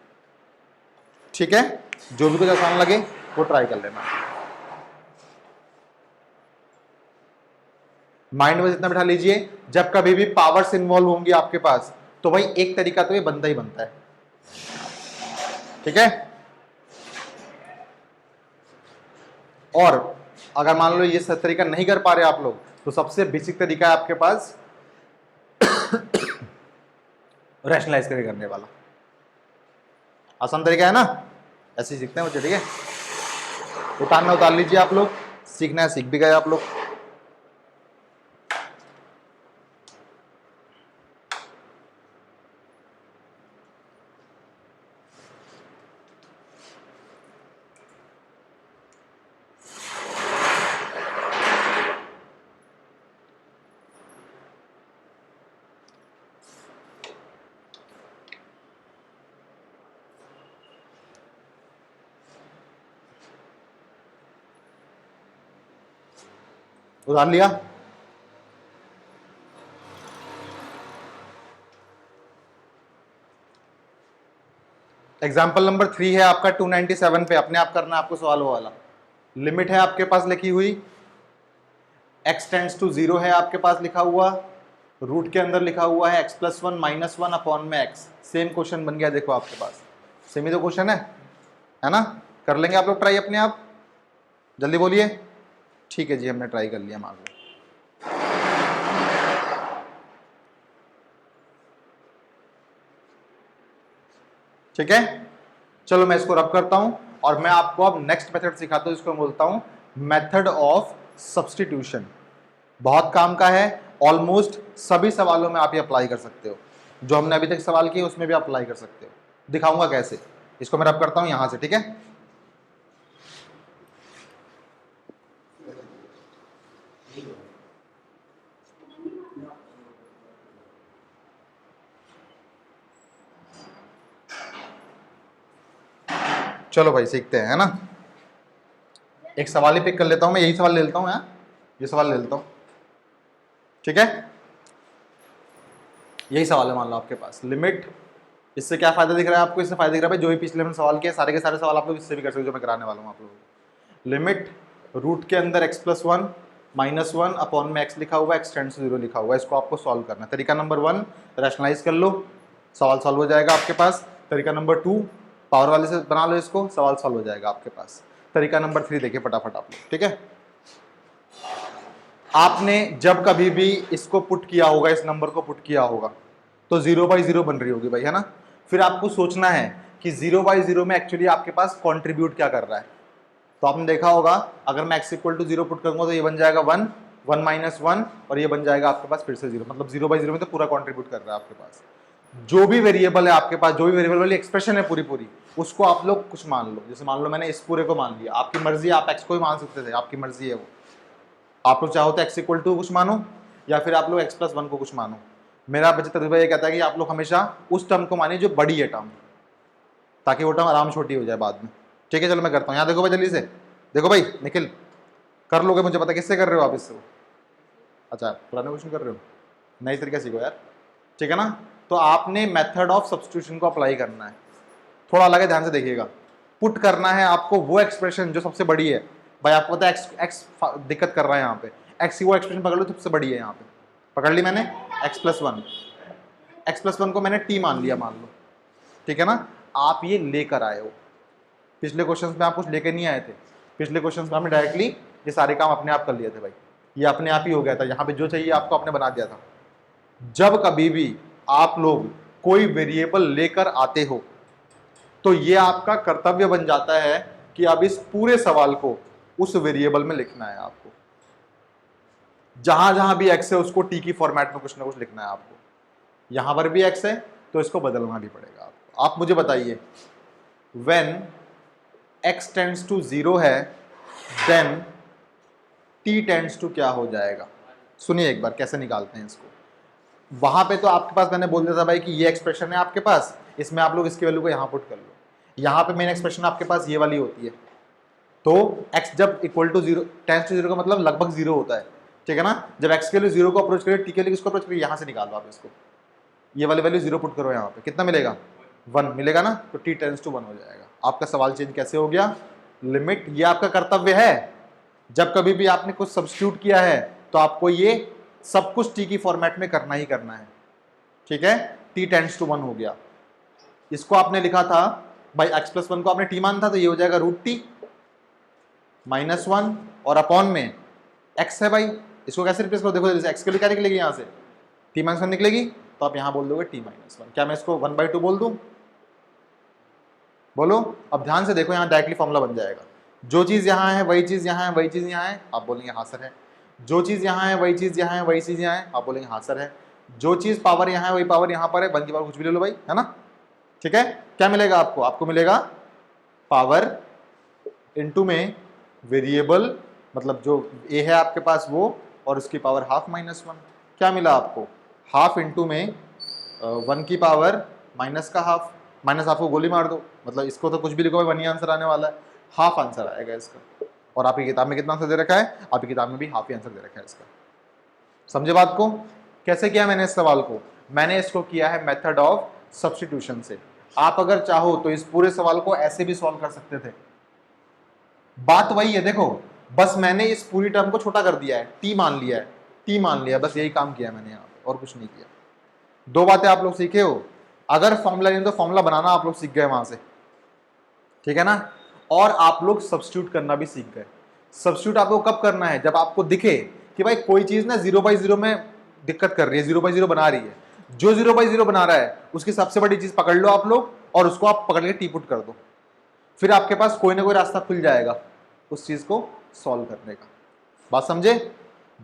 S1: ठीक है? जो भी कुछ आसान लगे वो ट्राई कर लेना। माइंड में जितना बिठा लीजिए, जब कभी भी पावर्स इन्वॉल्व होंगी आपके पास तो भाई एक तरीका तो ये बनता ही बनता है, ठीक है? और अगर मान लो ये तरीका नहीं कर पा रहे आप लोग तो सबसे बेसिक तरीका है आपके पास रैशनलाइज करके करने वाला, आसान तरीका है ना, ऐसे ही सीखते हैं बच्चे, ठीक है? उतारना उतार लीजिए आप लोग, सीखना है सीख भी गए आप लोग। उधार लिया। एग्जाम्पल नंबर 3 है आपका 297 पे, अपने आप करना है आपको सवाल वो वाला। लिमिट है आपके पास लिखी हुई, x टेंड्स टू 0 है आपके पास लिखा हुआ, रूट के अंदर लिखा हुआ है x+1 -1 अपॉन में x। सेम क्वेश्चन बन गया, देखो आपके पास सेम ही तो क्वेश्चन है ना। कर लेंगे आप लोग ट्राई अपने आप, जल्दी बोलिए। ठीक है जी, हमने ट्राई कर लिया मान लो। ठीक है, चलो मैं इसको रब करता हूं और मैं आपको अब नेक्स्ट मेथड सिखाता हूं, इसको बोलता हूं मेथड ऑफ सब्स्टिट्यूशन। बहुत काम का है, ऑलमोस्ट सभी सवालों में आप ये अप्लाई कर सकते हो, जो हमने अभी तक सवाल किए उसमें भी अप्लाई कर सकते हो। दिखाऊंगा कैसे। इसको मैं रब करता हूं यहां से, ठीक है। चलो भाई सीखते हैं, है ना। एक सवाल ही पिक कर लेता हूं मैं, यही सवाल ले लेता हूं यार, ये सवाल ले लेता हूं, ठीक है। यही सवाल है, मान लो आपके पास लिमिट। इससे क्या फायदा दिख रहा है आपको? इससे फायदा दिख रहा है भाई, जो भी पिछले में सवाल किया सारे के सारे सवाल आप लोग इससे भी कर सकते हो, जो मैं कराने वाला हूं आप लोगों को। लिमिट रूट के अंदर x+1 -1 अपॉन में x लिखा हुआ है, x टेंड्स टू 0 लिखा हुआ है, इसको आपको सॉल्व करना है। तरीका नंबर 1 रैशनलाइज कर लो, सवाल सॉल्व हो जाएगा आपके पास। तरीका नंबर 2 पावर वाले से बना लो इसको, सवाल सॉल्व हो जाएगा आपके पास। तरीका नंबर 3 देखिए फटाफट आप लोग, ठीक है। आपने जब कभी भी इसको पुट किया होगा, इस नंबर को पुट किया होगा, तो 0/0 बन रही होगी भाई, है ना। फिर आपको सोचना है कि 0/0 में एक्चुअली आपके पास कंट्रीब्यूट क्या कर रहा है। तो आपने देखा होगा, अगर मैं x = 0 पुट करूंगा तो ये बन जाएगा 1, 1 - 1 और ये बन जाएगा आपके पास फिर से 0, मतलब 0/0 में तो पूरा कंट्रीब्यूट कर रहा है आपके पास। जो भी वेरिएबल है आपके पास, जो भी वेरिएबल वाली एक्सप्रेशन है पूरी पूरी, उसको आप लोग कुछ मान लो। जैसे मान लो मैंने इस पूरे को मान लिया, आपकी मर्जी, आप x को ही मान सकते थे, आपकी मर्जी है वो। आप लोग चाहो तो x = कुछ मानो या फिर आप लोग x+1 को कुछ मानो। मेरा बच्चा तजुर्बा ये कहता है कि आप लोग हमेशा उस टर्म को मानिए जो बड़ी है टर्म, ताकि वो टर्म आराम छोटी हो जाए बाद में। ठीक है, चलो मैं करता हूँ। यहाँ देखो भाई जल्दी से, देखो भाई निखिल, कर लोगे मुझे पता, किससे कर रहे हो आप इससे? अच्छा पुराने क्वेश्चन कर रहे हो, नई तरीका सीखो यार, ठीक है ना। तो आपने मेथड ऑफ सब्स्टिट्यूशन को अप्लाई करना है, थोड़ा अलग है, ध्यान से देखिएगा। पुट करना है आपको वो एक्सप्रेशन जो सबसे बड़ी है। भाई आपको पता है x दिक्कत कर रहा है यहाँ पे, x की वो एक्सप्रेशन पकड़ लो सबसे बड़ी है, यहाँ पे पकड़ ली मैंने x+1 को मैंने t मान लिया, मान लो, ठीक है ना। आप ये लेकर आए हो, पिछले क्वेश्चंस में आप कुछ लेकर नहीं आए थे, पिछले क्वेश्चंस में आपने डायरेक्टली ये सारे काम अपने आप कर लिए थे भाई, ये अपने आप ही हो गया था, यहाँ पे जो चाहिए आपको आपने बना दिया था। जब कभी भी आप लोग कोई वेरिएबल लेकर आते हो तो ये आपका कर्तव्य बन जाता है कि अब इस पूरे सवाल को उस वेरिएबल में लिखना है आपको। जहां जहां भी x है उसको t की फॉर्मेट में कुछ ना कुछ लिखना है आपको। यहां पर भी x है तो इसको बदलना भी पड़ेगा आपको। आप मुझे बताइए, when x टेंड्स टू 0 है देन t टेंड्स टू क्या हो जाएगा? सुनिए एक बार कैसे निकालते हैं इसको। वहां पे तो आपके पास मैंने बोल दिया था भाई कि ये एक्सप्रेशन है आपके पास, इसमें आप लोग इसकी वैल्यू को यहां पुट कर लो। यहाँ पे मेन एक्सप्रेशन आपके पास ये वाली होती है, तो x जब =0 टेंड्स टू 0 का मतलब लगभग 0 होता है, ठीक है ना। जब x के लिए 0 को अप्रोच करिए, t के लिए किसको अप्रोच करिए, यहाँ से निकालो आप इसको, ये वाली वैल्यू 0 पुट करो यहाँ पे, कितना मिलेगा? 1 मिलेगा ना, तो t टेंड्स टू 1 हो जाएगा। आपका सवाल चेंज कैसे हो गया? लिमिट, ये आपका कर्तव्य है। जब कभी भी आपने कुछ सब्स्टिट्यूट किया है तो आपको ये सब कुछ t की फॉर्मेट में करना ही करना है, ठीक है। t टेंड्स टू 1 हो गया। इसको आपने लिखा था भाई, x+1 को आपने t माना था तो ये हो जाएगा √t -1 और अपॉन में x है भाई, इसको कैसे रिप्लेस करो? देखो जैसे x के लिए क्या निकलेगी, यहाँ से t -1 निकलेगी, तो आप यहाँ बोल दोगे t -1। क्या मैं इसको 1/2 बोल दूं? बोलो। अब ध्यान से देखो, यहाँ डायरेक्टली फॉर्मूला बन जाएगा। जो चीज़ यहाँ है वही चीज़ यहाँ है, वही चीज़ यहाँ है, आप बोलेंगे हाँ सर है। जो चीज़ यहाँ है वही चीज़ यहाँ है, वही चीज़ यहाँ है, आप बोलेंगे हाँ सर है। जो चीज़ पावर यहाँ है वही पावर यहाँ पर है, 1 की पावर कुछ भी ले लो भाई, है ना, ठीक है। क्या मिलेगा आपको? आपको मिलेगा पावर इनटू में वेरिएबल, मतलब जो a है आपके पास वो, और उसकी पावर ½ -1। क्या मिला आपको? हाफ इंटू में 1 की पावर माइनस का हाफ, माइनस हाफ को गोली मार दो, मतलब इसको तो कुछ भी लिखो भाई 1 ही आंसर आने वाला है, हाफ आंसर आएगा इसका। और आपकी किताब में कितना आंसर दे रखा है, आपकी किताब में भी हाफ ही आंसर दे रखा है इसका। समझे बात को? कैसे किया मैंने इस सवाल को? मैंने इसको किया है मेथड ऑफ सब्स्टिट्यूशन से। आप अगर चाहो तो इस पूरे सवाल को ऐसे भी सॉल्व कर सकते थे। बात वही है, देखो बस मैंने इस पूरी टर्म को छोटा कर दिया है, टी मान लिया है, टी मान लिया, बस यही काम किया मैंने यहाँ पे, और कुछ नहीं किया। दो बातें आप लोग सीखे हो, अगर फॉर्मूला नहीं तो फॉर्मूला बनाना आप लोग सीख गए वहां से, ठीक है ना, और आप लोग सब्स्टिट्यूट करना भी सीख गए। सब्स्टिट्यूट आपको कब करना है? जब आपको दिखे कि भाई कोई चीज ना 0/0 में दिक्कत कर रही है, 0/0 बना रही है, जो 0/0 बना रहा है उसकी सबसे बड़ी चीज पकड़ लो आप लोग और उसको आप पकड़ के टी पुट कर दो, फिर आपके पास कोई ना कोई रास्ता खुल जाएगा उस चीज को सॉल्व करने का। बात समझे?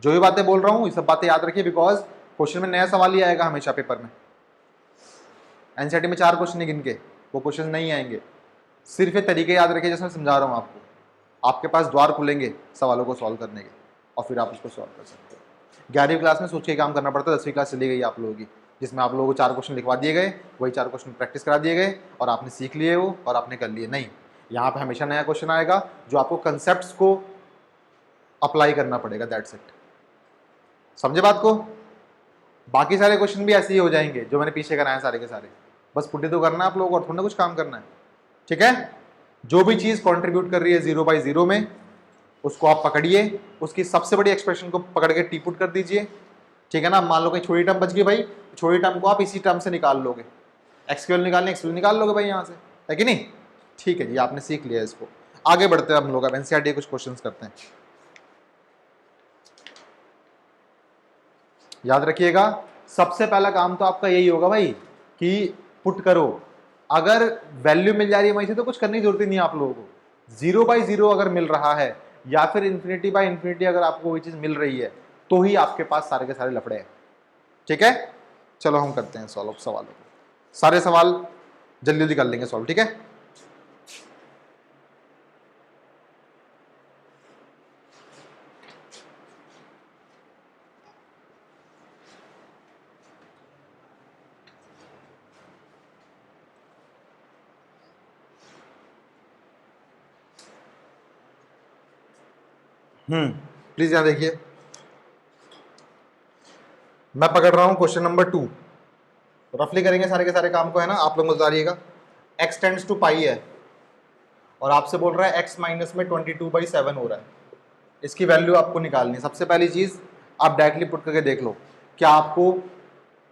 S1: जो भी बातें बोल रहा हूं ये सब बातें याद रखिए, बिकॉज क्वेश्चन में नया सवाल ही आएगा हमेशा पेपर में। एनसीईआरटी में 4 क्वेश्चन गिन के, वो क्वेश्चन नहीं आएंगे। सिर्फ ये तरीके याद रखिए जैसे मैं समझा रहा हूं आपको, आपके पास द्वार खुलेंगे सवालों को सॉल्व करने के, और फिर आप उसको सॉल्व कर सकते हो। 11वीं क्लास में सोच के काम करना पड़ता है, 10वीं क्लास चली गई आप लोगों की, जिसमें आप लोगों को 4 क्वेश्चन लिखवा दिए गए, वही 4 क्वेश्चन प्रैक्टिस करा दिए गए और आपने सीख लिए वो और आपने कर लिए। नहीं, यहाँ पे हमेशा नया क्वेश्चन आएगा जो आपको कंसेप्ट्स को अप्लाई करना पड़ेगा, दैट्स इट। समझे बात को? बाकी सारे क्वेश्चन भी ऐसे ही हो जाएंगे जो मैंने पीछे कराए सारे के सारे, बस पुट्टी तो करना है आप लोगों को और थोड़ा कुछ काम करना है, ठीक है। जो भी चीज कंट्रीब्यूट कर रही है 0/0 में उसको आप पकड़िए, उसकी सबसे बड़ी एक्सप्रेशन को पकड़ के टी पुट कर दीजिए, ठीक है ना। मान लो कहीं छोटी टर्म बच गई भाई, छोटी टर्म को आप इसी टर्म से निकाल लोगे, एक्स की वैल्यू निकालने एक्स वैल्यू निकाल लोगे भाई यहाँ से, है कि नहीं? ठीक है जी, आपने सीख लिया इसको। आगे बढ़ते हैं हम लोग, अब एनसीईआरटी कुछ क्वेश्चंस करते हैं। याद रखिएगा सबसे पहला काम तो आपका यही होगा भाई कि पुट करो। अगर वैल्यू मिल जा रही है वहीं से तो कुछ करने की जरूरत ही नहीं है आप लोगों को। 0/0 अगर मिल रहा है या फिर ∞/∞ अगर आपको कोई चीज मिल रही है तो ही आपके पास सारे के सारे लफड़े हैं, ठीक है। चलो हम करते हैं सॉल्व सवालों को, सारे सवाल जल्दी जल्दी कर लेंगे सॉल्व, ठीक है। प्लीज यहां देखिए, मैं पकड़ रहा हूं क्वेश्चन नंबर 2, रफली करेंगे सारे के सारे काम को, है ना। आप लोग बताइएगा x टेंड्स टू पाई है और आपसे बोल रहा है x माइनस में 22/7 हो रहा है, इसकी वैल्यू आपको निकालनी है। सबसे पहली चीज आप डायरेक्टली पुट करके देख लो क्या आपको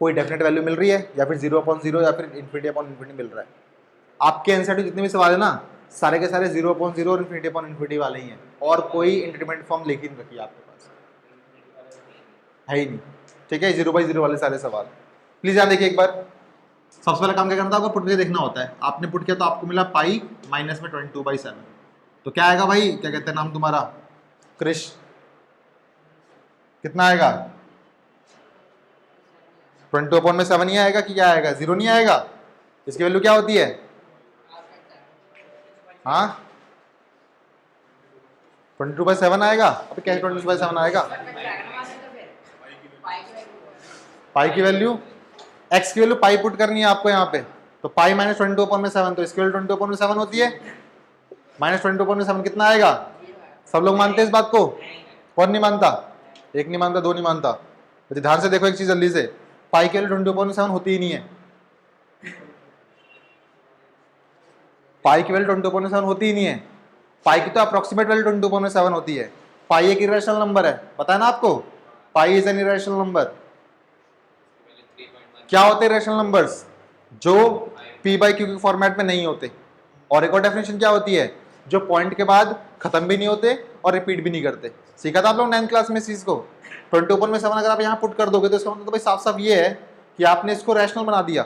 S1: कोई डेफिनेट वैल्यू मिल रही है या फिर 0/0 या फिर ∞/∞ मिल रहा है। आपके एनसीईआरटी जितने भी सवाल है ना सारे के सारे 0/0 और ∞/∞ वाले ही हैं, और कोई इंटरमीडिएट फॉर्म लेके नहीं रखी है आपके पास, है ही नहीं, ठीक है। 0/0 वाले सारे सवाल प्लीज याद देखिए एक बार। सबसे पहले काम क्या करना था, आपको पुट करके देखना होता है। आपने पुट किया तो आपको मिला पाई माइनस में 22/7, तो क्या आएगा भाई, क्या कहते हैं नाम तुम्हारा, क्रिश, कितना आएगा 22/7 ही आएगा कि क्या आएगा, 0 नहीं आएगा। इसकी वैल्यू क्या होती है, हाँ 22/7 आएगा। अब क्या 22/7 आएगा, पाई की वैल्यू, एक्स की वैल्यू पाई पुट करनी है आपको यहाँ पे, तो पाई माइनस 22/7, तो इसकी वैल्यू 22/7 होती है। माइनस 22/7 कितना आएगा, सब लोग मानते हैं इस बात को, कौन नहीं मानता, एक नहीं मानता, दो नहीं मानता। तो ध्यान से देखो एक चीज जल्दी से, पाई की वैल्यू 22/7 होती ही नहीं है, पाई की वैल्यू 22/7 होती ही नहीं है। पाई की तो अप्रोक्सीमेट वैल्यू 22/7 होती है। पाई एक इरेशनल नंबर है, पता है ना आपको, pi is an irrational number. क्या होते हैं इरेशनल नंबर्स, जो p/q के फॉर्मेट में नहीं होते। और एक और डेफिनेशन क्या होती है, जो पॉइंट के बाद खत्म भी नहीं होते और रिपीट भी नहीं करते। सीखा था आप लोग 9th क्लास में इस चीज को। 22/7 अगर आप यहाँ पुट कर दोगे तो इसका मतलब तो भाई साफ साफ ये है कि आपने इसको रैशनल बना दिया,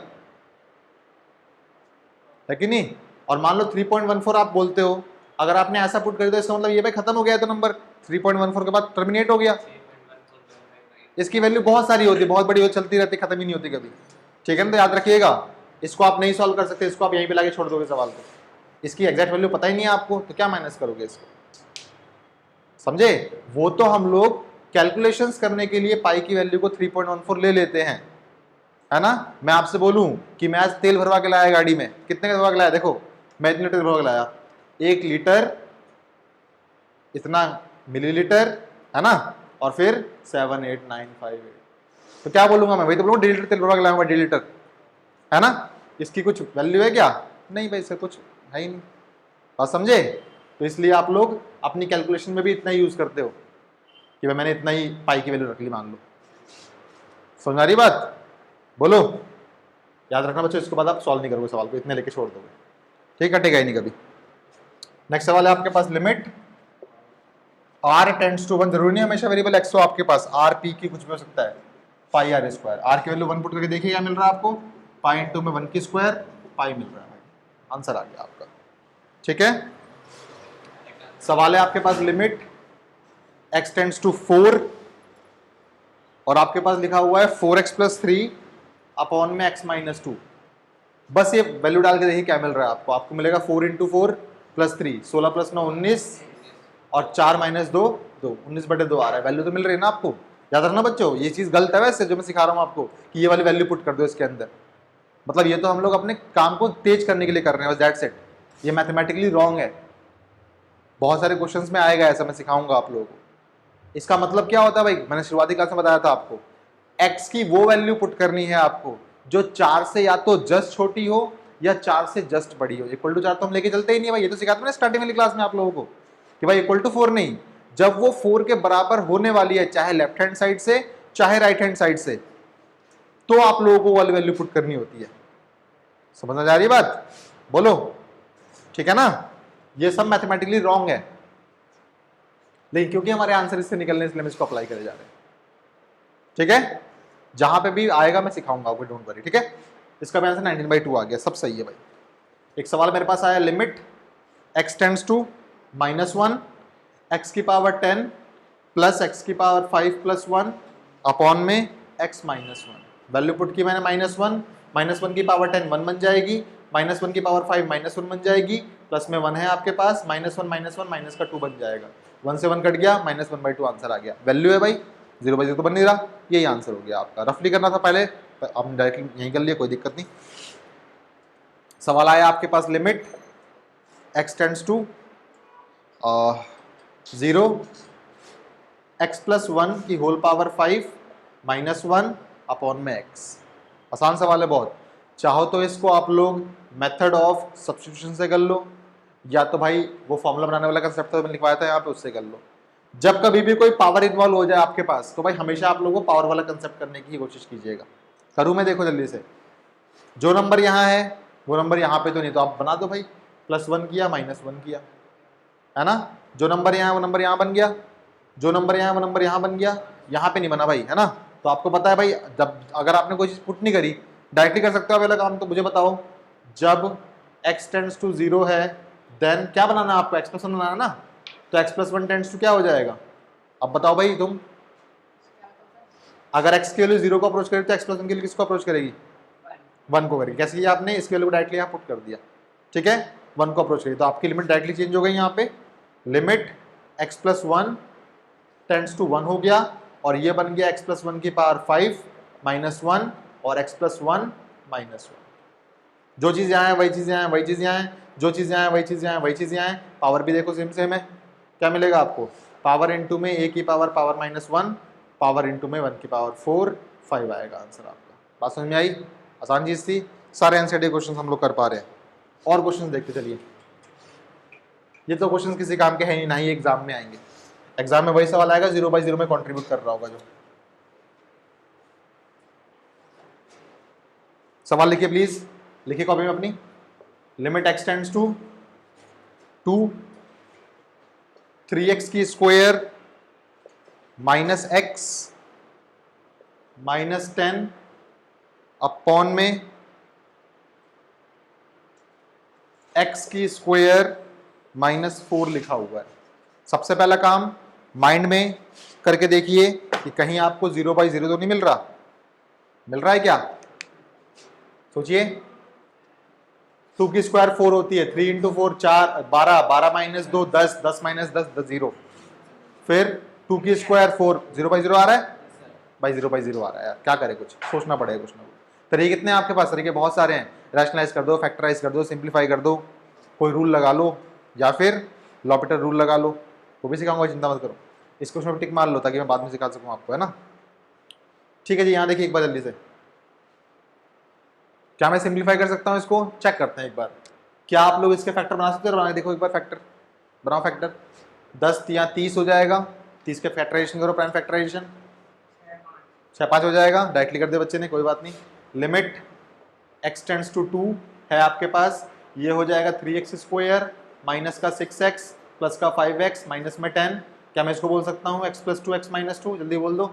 S1: है कि नहीं। और मान लो 3.14 आप बोलते हो, अगर आपने ऐसा पुट कर दिया तो इसका मतलब ये भाई खत्म हो गया, तो नंबर 3.14 के बाद टर्मिनेट हो गया। इसकी वैल्यू बहुत सारी होती है, बहुत बड़ी चलती रहती, खत्म ही नहीं होती कभी, ठीक है ना। तो याद रखिएगा इसको आप नहीं सॉल्व कर सकते, इसको आप यहीं पे लाके छोड़ दोगे सवाल को। इसकी एग्जैक्ट वैल्यू पता ही नहीं है आपको तो क्या माइनस करोगे इसको, समझे। वो तो हम लोग कैलकुलेशंस करने के लिए पाई की वैल्यू को 3.14 ले लेते हैं, है ना। मैं आपसे बोलूं कि मैं आज तेल भरवा के लाया गाड़ी में, कितने का भरवा के लाया, देखो मैं इतने लीटर भरवा के लाया, 1 लीटर इतना मिलीलीटर, है ना, और फिर 78958। तो क्या बोलूंगा मैं, वही तो बोलूंगा डेलीलीटर तेल बोला गया डेलीलीटर, है ना। इसकी कुछ वैल्यू है क्या? नहीं भाई, इससे कुछ है ही नहीं। बात समझे? तो इसलिए आप लोग अपनी कैलकुलेशन में भी इतना ही यूज करते हो कि भाई मैंने इतना ही पाई की वैल्यू रख ली, मान लो। समझ आ रही बात? बोलो। याद रखना बच्चों, इसके बाद आप सॉल्व नहीं करोगे सवाल को, इतने लेके छोड़ दोगे, ठीक है, कटेगा ही नहीं कभी। नेक्स्ट सवाल है आपके पास, लिमिट r टेंड्स टू 1, जरूरी नहीं हमेशा वेरिएबल x हो आपके पास, r p की कुछ भी हो सकता है, पाई r स्क्वायर, r की वैल्यू 1 पुट करके देखिए क्या मिल रहा है आपको, पाई इंटू में 1 की स्क्वायर, पाई मिल रहा है, आंसर आ गया आपका, ठीक है। सवाल है आपके पास, लिमिट x टेंड्स टू 4 और आपके पास लिखा हुआ है 4x प्लस 3 अपॉन में x माइनस 2। बस ये वैल्यू डाल के देखिए क्या मिल रहा है आपको, आपको मिलेगा 4 इंटू 4 प्लस 3, 16 प्लस 9 19, और 4 माइनस 2 2, 19/2 आ रहा है, वैल्यू तो मिल रही है ना आपको। याद रखना बच्चों, ये चीज गलत है वैसे जो मैं सिखा रहा हूँ आपको कि ये वाली वैल्यू पुट कर दो इसके अंदर, मतलब ये तो हम लोग अपने काम को तेज करने के लिए कर रहे हैं बस, दैट्स इट। ये मैथमेटिकली रॉन्ग है, बहुत सारे क्वेश्चंस में आएगा ऐसा, मैं सिखाऊंगा आप लोगों को। इसका मतलब क्या होता है भाई, मैंने शुरुआती क्लास में बताया था आपको, x की वो वैल्यू पुट करनी है आपको जो 4 से या तो जस्ट छोटी हो या 4 से जस्ट बड़ी हो। इक्वल टू 4 तो हम लेके चलते ही नहीं भाई, ये तो सिखाते मैंने स्टार्टिंग वाली क्लास में आप लोगों को कि भाई इक्वल टू 4 नहीं, जब वो 4 के बराबर होने वाली है, चाहे लेफ्ट हैंड साइड से चाहे राइट हैंड साइड से, तो आप लोगों को वाली वैल्यू पुट करनी होती है। समझ आ रही है बात? बोलो, ठीक है ना। ये सब मैथमेटिकली रॉन्ग है, लेकिन क्योंकि हमारे आंसर इससे निकलने, इसलिए हम इसको अप्लाई करे जा रहे हैं, ठीक है। जहां पे भी आएगा मैं सिखाऊंगा आपको, डोंट वरी, ठीक है। इसका भी आंसर 19/2 आ गया, सब सही है भाई। एक सवाल मेरे पास आया, limit x tends to -1 x की पावर 10 प्लस x की पावर 5 प्लस 1 अपॉन में x माइनस 1। वैल्यू पुट की मैंने -1 की पावर 10 1 बन जाएगी, -1 की पावर 5 -1 बन जाएगी, प्लस में 1 है आपके पास, -1 माइनस का 2 बन जाएगा, 1 से 1 कट गया, -1/2 आंसर आ गया। वैल्यू है भाई, 0/0 तो बन नहीं रहा, यही आंसर हो गया आपका। रफली करना था पहले, आपने डायरेक्टली यहीं कर लिया, कोई दिक्कत नहीं। सवाल आया आपके पास, limit x tends to 0 x plus 1 की होल पावर 5 -1 अपॉन में x। आसान सवाल है बहुत, चाहो तो इसको आप लोग मेथड ऑफ सब्स्टिट्यूशन से कर लो, या तो भाई वो फॉर्मूला बनाने वाला कंसेप्ट तो मैंने लिखवाया था यहाँ पे, उससे कर लो। जब कभी भी कोई पावर इन्वॉल्व हो जाए आपके पास, तो भाई हमेशा आप लोगों को पावर वाला कंसेप्ट करने की कोशिश कीजिएगा। करूँ मैं, देखो जल्दी से, जो नंबर यहाँ है वो नंबर यहाँ पे तो नहीं, तो आप बना दो भाई, +1 किया -1 किया, है ना। जो नंबर यहाँ है वो नंबर यहाँ बन गया, जो नंबर यहाँ है वो नंबर यहाँ बन गया, यहाँ पे नहीं बना भाई, है ना। तो आपको पता है भाई, जब अगर आपने कोई चीज पुट नहीं करी, डायरेक्टली कर सकते हो पहला काम, तो मुझे बताओ, जब x टेंड्स टू 0 है देन क्या बनाना है आपको, x+1 बनाना ना, तो x+1 टेंड्स टू क्या हो जाएगा। अब बताओ भाई तुम, अगर x के वैल्यू 0 को अप्रोच करेगी तो x+1 के लिए किसको अप्रोच करेगी, 1 को करेगी। कैसे किया आपने, इसके वैल्यू को डायरेक्टली यहाँ पुट कर दिया, ठीक है, 1 को अप्रोच करेगी, तो आपकी लिमिट डायरेक्टली चेंज हो गई। यहाँ पे लिमिट x+1 टेंड्स टू 1 हो गया, और ये बन गया x+1 की पावर 5 -1 और x+1 -1। जो चीज़ यहाँ है वही चीज़ यहाँ है, वही चीज़ यहाँ है, जो चीज़ यहाँ है वही चीज़ यहाँ है, वही चीज़ यहाँ है। पावर भी देखो सेम सेम है, क्या मिलेगा आपको, पावर इंटू में a की पावर -1, पावर इंटू में 1 की पावर 4, 5 आएगा आंसर आपका। बात समझ में आई? आसान चीज़ थी, सारे एनसीईआरटी क्वेश्चन हम लोग कर पा रहे हैं। और क्वेश्चन देखते चलिए, ये तो क्वेश्चन किसी काम के हैं ही, ना ही एग्जाम में आएंगे। एग्जाम में वही सवाल आएगा 0/0 में कंट्रीब्यूट कर रहा होगा जो। सवाल लिखिए प्लीज, लिखिए कॉपी में अपनी। Limit x tends to 2 3x की स्क्वायर -x -10 अपॉन में x की स्क्वायर -4 लिखा हुआ है। सबसे पहला काम माइंड में करके देखिए कि कहीं आपको 0/0 तो नहीं मिल रहा, मिल रहा है क्या, सोचिए। 2 की स्क्वायर 4 होती है, 3 × 4 4 12, 12 - 2 10, 10 - 10 0। फिर 2 की स्क्वायर 4, 0/0 आ रहा है भाई, 0/0 आ रहा है यार, क्या करे, कुछ सोचना पड़ेगा, कुछ ना कुछ। तरीके कितने हैं आपके पास, तरीके बहुत सारे हैं, रैशनलाइज कर दो, फैक्टराइज कर दो, सिंप्लीफाई कर दो, कोई रूल लगा लो, या फिर लॉपिटर रूल लगा लो, वो भी सिखाऊंगा, चिंता मत करो। इस क्वेश्चन में टिक मार लो ताकि मैं बाद में सिखा सकूँ आपको, है ना। ठीक है जी, यहाँ देखिए एक बार जल्दी से, क्या मैं सिंप्लीफाई कर सकता हूँ इसको, चेक करते हैं एक बार। क्या आप लोग इसके फैक्टर बना सकते हो? बना के देखो एक बार, फैक्टर बनाओ। फैक्टर 10 या 30 हो जाएगा, 30 के फैक्टराइजेशन करो, प्राइम फैक्टराइजेशन 6 5 हो जाएगा, डायरेक्टली कर दे बच्चे ने, कोई बात नहीं। लिमिट x टेंड्स टू 2 है आपके पास, ये हो जाएगा 3x स्क्वायर माइनस का 6x प्लस का 5x माइनस में 10। क्या मैं इसको बोल सकता हूँ x प्लस 2 x माइनस 2? जल्दी बोल दो।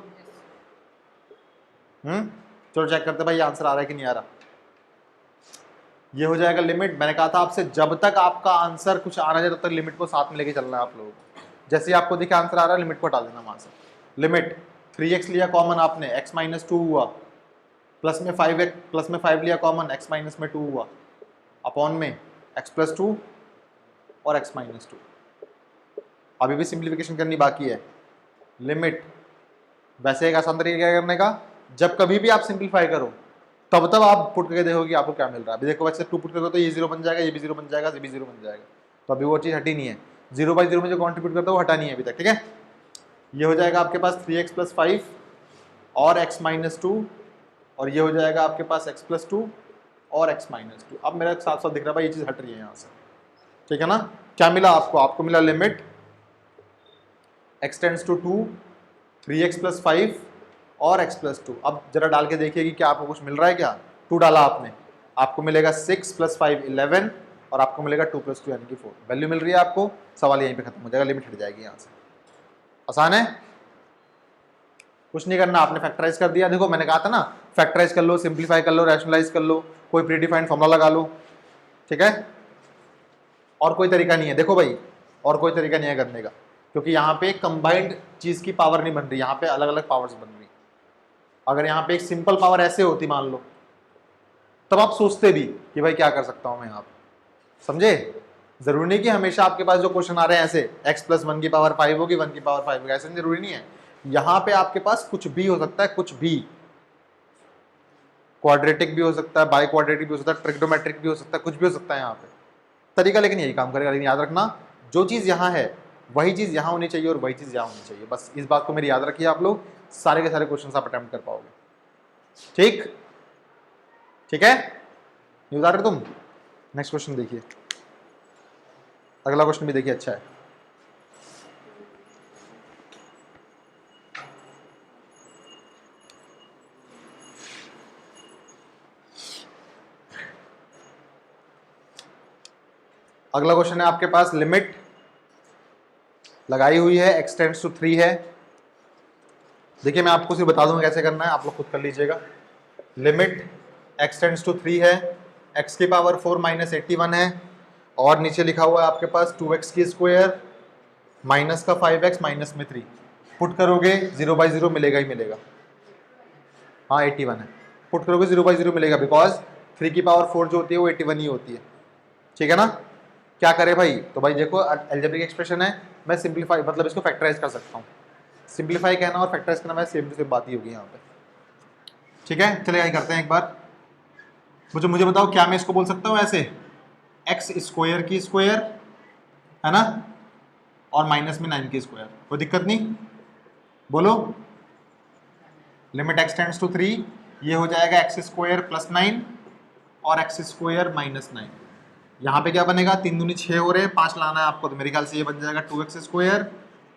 S1: चलो चेक करते भाई आंसर आ रहा है कि नहीं आ रहा। ये हो जाएगा लिमिट, मैंने कहा था आपसे जब तक आपका आंसर कुछ आ रहा है तब तक लिमिट को साथ में लेके चलना है आप लोगों को। जैसे ही आपको दिखे आंसर आ रहा है लिमिट को हटा देना वहां से। लिमिट 3x लिया कॉमन आपने, x माइनस 2 हुआ, प्लस में 5 लिया कॉमन, x माइनस में 2 हुआ, अपॉन में x प्लस 2 और x माइनस 2। अभी भी सिंप्लीफिकेशन करनी बाकी है। लिमिट वैसे एक आसान तरीका क्या करने का, जब कभी भी आप सिंप्लीफाई करो तब तब आप पुट करके देखो कि आपको क्या मिल रहा है। अभी देखो वैसे 2 पुट करो तो ये 0 बन जाएगा, ये भी 0 बन जाएगा, ये भी 0 बन जाएगा, तो अभी वो चीज़ हटी नहीं है। 0/0 में जो कॉन्ट्रीब्यूट करता है वो हटा नहीं है अभी तक, ठीक है। ये हो जाएगा आपके पास 3x प्लस 5 और x माइनस 2, और ये हो जाएगा आपके पास x प्लस 2 और x माइनस 2। अब मेरा साथ साथ दिख रहा है भाई ये चीज़ हट रही है यहाँ से, ठीक है ना। क्या मिला आपको? आपको मिला limit x tends to 2, 3x plus 5 और x प्लस 2। अब जरा डाल के देखिए कि क्या आपको कुछ मिल रहा है। क्या 2 डाला आपने, आपको मिलेगा 6 प्लस 5 11 और आपको मिलेगा 2 प्लस 2 यानी कि 4। वैल्यू मिल रही है आपको, सवाल यहीं पे खत्म हो जाएगा, लिमिट हट जाएगी यहाँ से। आसान है, कुछ नहीं करना, आपने फैक्टराइज कर दिया। देखो मैंने कहा था ना, फैक्टराइज कर लो, सिंप्लीफाई कर लो, रैशनलाइज कर लो, कोई प्री डिफाइंड फॉर्मूला लगा लो, ठीक है। और कोई तरीका नहीं है, देखो भाई और कोई तरीका नहीं है करने का, क्योंकि यहाँ पे कंबाइंड चीज की पावर नहीं बन रही, यहाँ पे अलग अलग पावर्स बन रही। अगर यहाँ पे एक सिंपल पावर ऐसे होती मान लो, तब आप सोचते भी कि भाई क्या कर सकता हूं मैं यहाँ पे, समझे। जरूरी नहीं कि हमेशा आपके पास जो क्वेश्चन आ रहे हैं ऐसे x प्लस 1 की पावर 5 होगी, 1 की पावर 5 होगी, ऐसा जरूरी नहीं है। यहाँ पे आपके पास कुछ भी हो सकता है, कुछ भी, क्वाड्रेटिक भी हो सकता है, बाई क्वाड्रेटिक भी हो सकता है, ट्रिग्नोमेट्रिक भी हो सकता है, कुछ भी हो सकता है यहाँ पे तरीका, लेकिन यही काम करेगा। लेकिन याद रखना, जो चीज़ यहाँ है वही चीज़ यहाँ होनी चाहिए और वही चीज़ यहाँ होनी चाहिए, बस इस बात को मेरी याद रखिए। आप लोग सारे के सारे क्वेश्चन आप अटेम्प्ट कर पाओगे, ठीक ठीक है। नहीं बता रहे तुम? नेक्स्ट क्वेश्चन देखिए, अगला क्वेश्चन भी देखिए, अच्छा है। अगला क्वेश्चन है आपके पास, लिमिट लगाई हुई है, x टेंड्स टू 3 है। देखिए मैं आपको सिर्फ बता दूंगा कैसे करना है, आप लोग खुद कर लीजिएगा। लिमिट x टेंड्स टू 3 है, x की पावर 4 माइनस 81 है, और नीचे लिखा हुआ है आपके पास 2x की स्क्वायर माइनस का 5x माइनस में 3। पुट करोगे 0/0 मिलेगा ही मिलेगा। हाँ 81 है, पुट करोगे 0/0 मिलेगा, बिकॉज 3 की पावर 4 जो होती है वो 81 ही होती है, ठीक है ना। क्या करे भाई, तो भाई देखो अलजेब्रिक एक्सप्रेशन है, मैं सिंप्लीफाई मतलब इसको फैक्टराइज कर सकता हूँ। सिंप्लीफाई कहना और फैक्टराइज करना मैं सेम टू सेम बात ही होगी यहाँ पे, ठीक है। चलिए यही करते हैं एक बार। मुझे बताओ क्या मैं इसको बोल सकता हूँ ऐसे, एक्स स्क्वायर की स्क्वायर, है ना, और माइनस में 9 की स्क्वायर, कोई दिक्कत नहीं, बोलो। लिमिट एक्स टेंड्स टू 3, ये हो जाएगा एक्स स्क्वायर प्लस 9 और एक्स स्क्वायर माइनस 9। यहाँ पे क्या बनेगा, 3 दूनी 6 हो रहे हैं, 5 लाना है आपको, तो मेरे ख्याल से ये बन जाएगा 2x स्क्वायर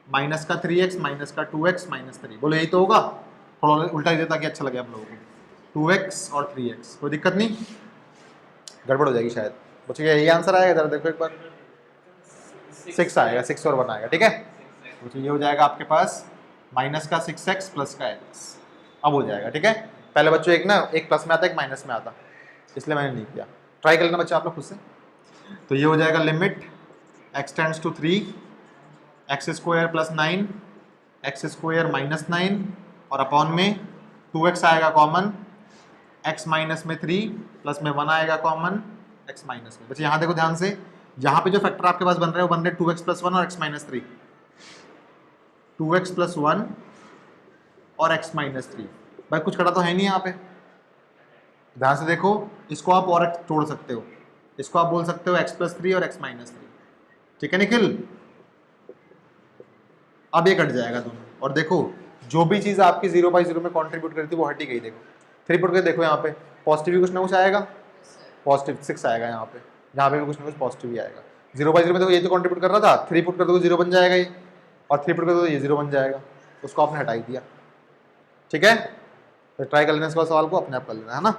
S1: माइनस का 3x माइनस का 2x माइनस 3। बोलो यही तो होगा, थोड़ा उल्टा ही देता कि अच्छा लगे आप लोगों को। 2x और 3x, कोई दिक्कत नहीं, गड़बड़ हो जाएगी शायद। बच्चों यही आंसर आएगा, जरा देखो एक बार। 6 आएगा, 6 और 1 आएगा, ठीक है। तो ये हो जाएगा आपके पास माइनस का 6x प्लस का x, अब हो जाएगा, ठीक है। पहले बच्चों एक ना, एक प्लस में आता एक माइनस में आता, इसलिए मैंने नहीं किया, ट्राई कर लेना बच्चा आप लोग खुद से। तो ये हो जाएगा limit x tends to 3, x square plus 9 x square minus 9 और अपॉन में 2x आएगा कॉमन, x माइनस में 3 प्लस में 1 आएगा कॉमन, x माइनस में। बच्चे यहाँ देखो ध्यान से, यहाँ पे जो फैक्टर आपके पास बन रहे हैं वो बन रहे हैं 2x प्लस 1 और x माइनस 3, 2x प्लस 1 और x माइनस 3। भाई कुछ कटा तो है नहीं यहाँ पे, ध्यान से देखो, इसको आप और तोड़ सकते हो, इसको आप बोल सकते हो x प्लस 3 और x माइनस 3, ठीक है निखिल। अब ये कट जाएगा दोनों, और देखो जो भी चीज आपकी 0/0 में कंट्रीब्यूट करी थी वो हटी गई। देखो 3 पुट कर देखो, यहाँ पे पॉजिटिव भी कुछ ना कुछ आएगा, पॉजिटिव 6 आएगा, यहाँ पे भी कुछ ना कुछ पॉजिटिव ही आएगा। 0/0 में देखो ये तो कंट्रीब्यूट कर रहा था, 3 पुट कर दो 0 बन जाएगा ये, और 3 पुट कर दो ये 0 बन जाएगा, उसको आपने हटाई दिया। ठीक है, तो ट्राई कर लेना इस सवाल को, अपने आप कर लेना है ना।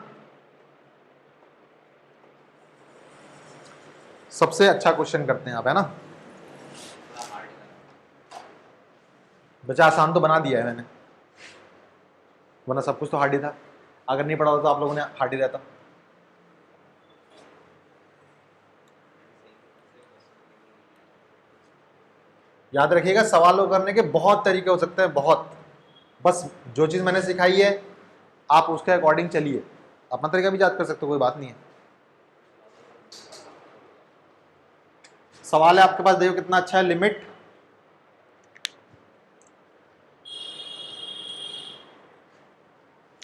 S1: सबसे अच्छा क्वेश्चन करते हैं आप, है ना। बच्चा आसान तो बना दिया है मैंने, वरना सब कुछ तो हार्ड ही था। अगर नहीं पढ़ा होता तो आप लोगों ने हार्ड ही रहता। याद रखिएगा सवालों करने के बहुत तरीके हो सकते हैं, बहुत। बस जो चीज मैंने सिखाई है आप उसके अकॉर्डिंग चलिए, अपना तरीका भी याद कर सकते हो, कोई बात नहीं है। सवाल है आपके पास, देखो कितना अच्छा है। लिमिट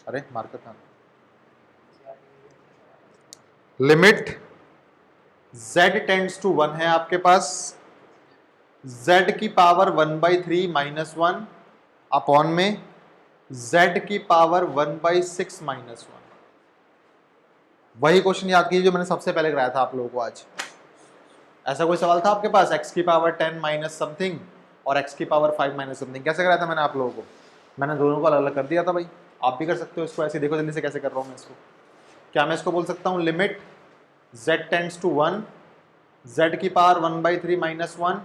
S1: अरे मार्कर था, लिमिट z टेंड्स टू 1 है आपके पास, z की पावर 1/3 - 1 अपॉन में z की पावर 1/6 - 1। वही क्वेश्चन याद कीजिए जो मैंने सबसे पहले कराया था आप लोगों को आज। ऐसा कोई सवाल था आपके पास, x की पावर 10 माइनस समथिंग और x की पावर 5 माइनस समथिंग, कैसे कराया था मैंने आप लोगों को? मैंने दोनों को अलग अलग कर दिया था भाई, आप भी कर सकते हो इसको ऐसे। देखो जल्दी से कैसे कर रहा हूँ मैं इसको। क्या मैं इसको बोल सकता हूँ, limit z tends to 1, z की पावर 1/3 - 1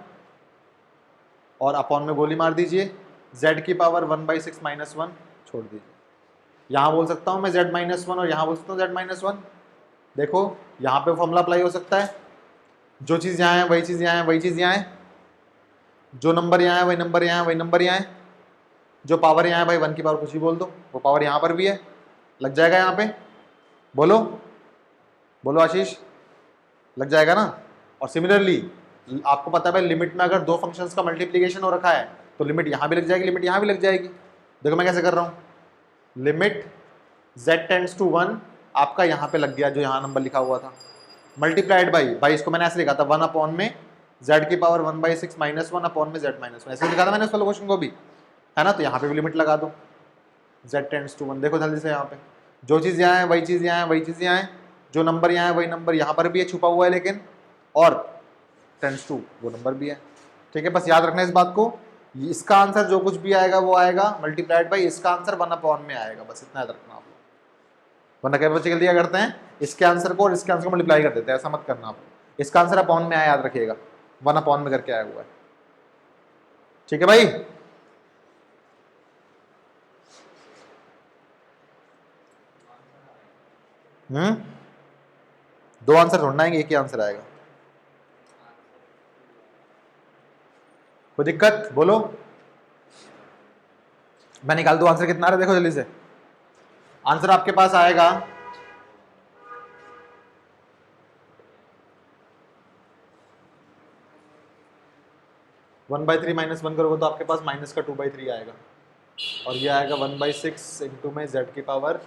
S1: और अपॉन में गोली मार दीजिए, z की पावर 1/6 - 1 छोड़ दीजिए। यहाँ बोल सकता हूँ मैं z - 1 और यहाँ बोल सकता हूँ z - 1। देखो यहाँ पे फॉर्मूला अप्लाई हो सकता है, जो चीज़ यहाँ है वही चीज़ यहाँ है, वही चीज़ यहाँ है, जो नंबर यहाँ है वही नंबर यहाँ है, वही नंबर यहाँ है, जो पावर यहाँ है भाई 1 की पावर कुछ भी बोल दो, वो पावर यहाँ पर भी है, लग जाएगा यहाँ पे। बोलो बोलो आशीष, लग जाएगा ना। और सिमिलरली आपको पता है भाई लिमिट में अगर दो फंक्शंस का मल्टीप्लिकेशन हो रखा है तो लिमिट यहाँ भी लग जाएगी, लिमिट यहाँ भी लग जाएगी। देखो मैं कैसे कर रहा हूँ, लिमिट z टेंड्स टू 1 आपका यहाँ पे लग गया जो यहाँ नंबर लिखा हुआ था, मल्टीप्लाइड बाई इसको मैंने ऐसे लिखा था 1 अपॉन में z की पावर 1/6 - 1 अपॉन में z - 1, ऐसे लिखा था मैंने उस क्वेश्चन को भी, है ना। तो यहाँ पे भी लिमिट लगा दो z टेंड्स टू 1। देखो जल्दी से यहाँ पे जो चीज़ यहाँ है वही चीज़ यहाँ है, वही चीज़ यहाँ है, जो नंबर यहाँ है वही नंबर यहाँ पर भी है, छुपा हुआ है लेकिन, और टेंड्स टू वो नंबर भी है। ठीक है, बस याद रखना इस बात को, इसका आंसर जो कुछ भी आएगा वो आएगा मल्टीप्लाइड बाई इसका आंसर 1 अपॉन में आएगा, बस इतना याद रखना आप लोग। वरना कई बच्चे क्या करते हैं, इसके आंसर को और इसके आंसर को मल्टीप्लाई कर देते हैं, ऐसा मत करना आप। इसका आंसर अपॉन में आया, याद रखिएगा 1 अपॉन में करके आया हुआ है। ठीक है भाई, दो आंसर ढूंढना है, एक ही आंसर आएगा। कोई दिक्कत बोलो, मैं निकाल दूं आंसर कितना आ रहा है, देखो जल्दी से। आंसर आपके पास आएगा 1/3 - 1 करोगे तो आपके पास माइनस का 2/3 आएगा, और ये आएगा 1/6 इंटू में z की पावर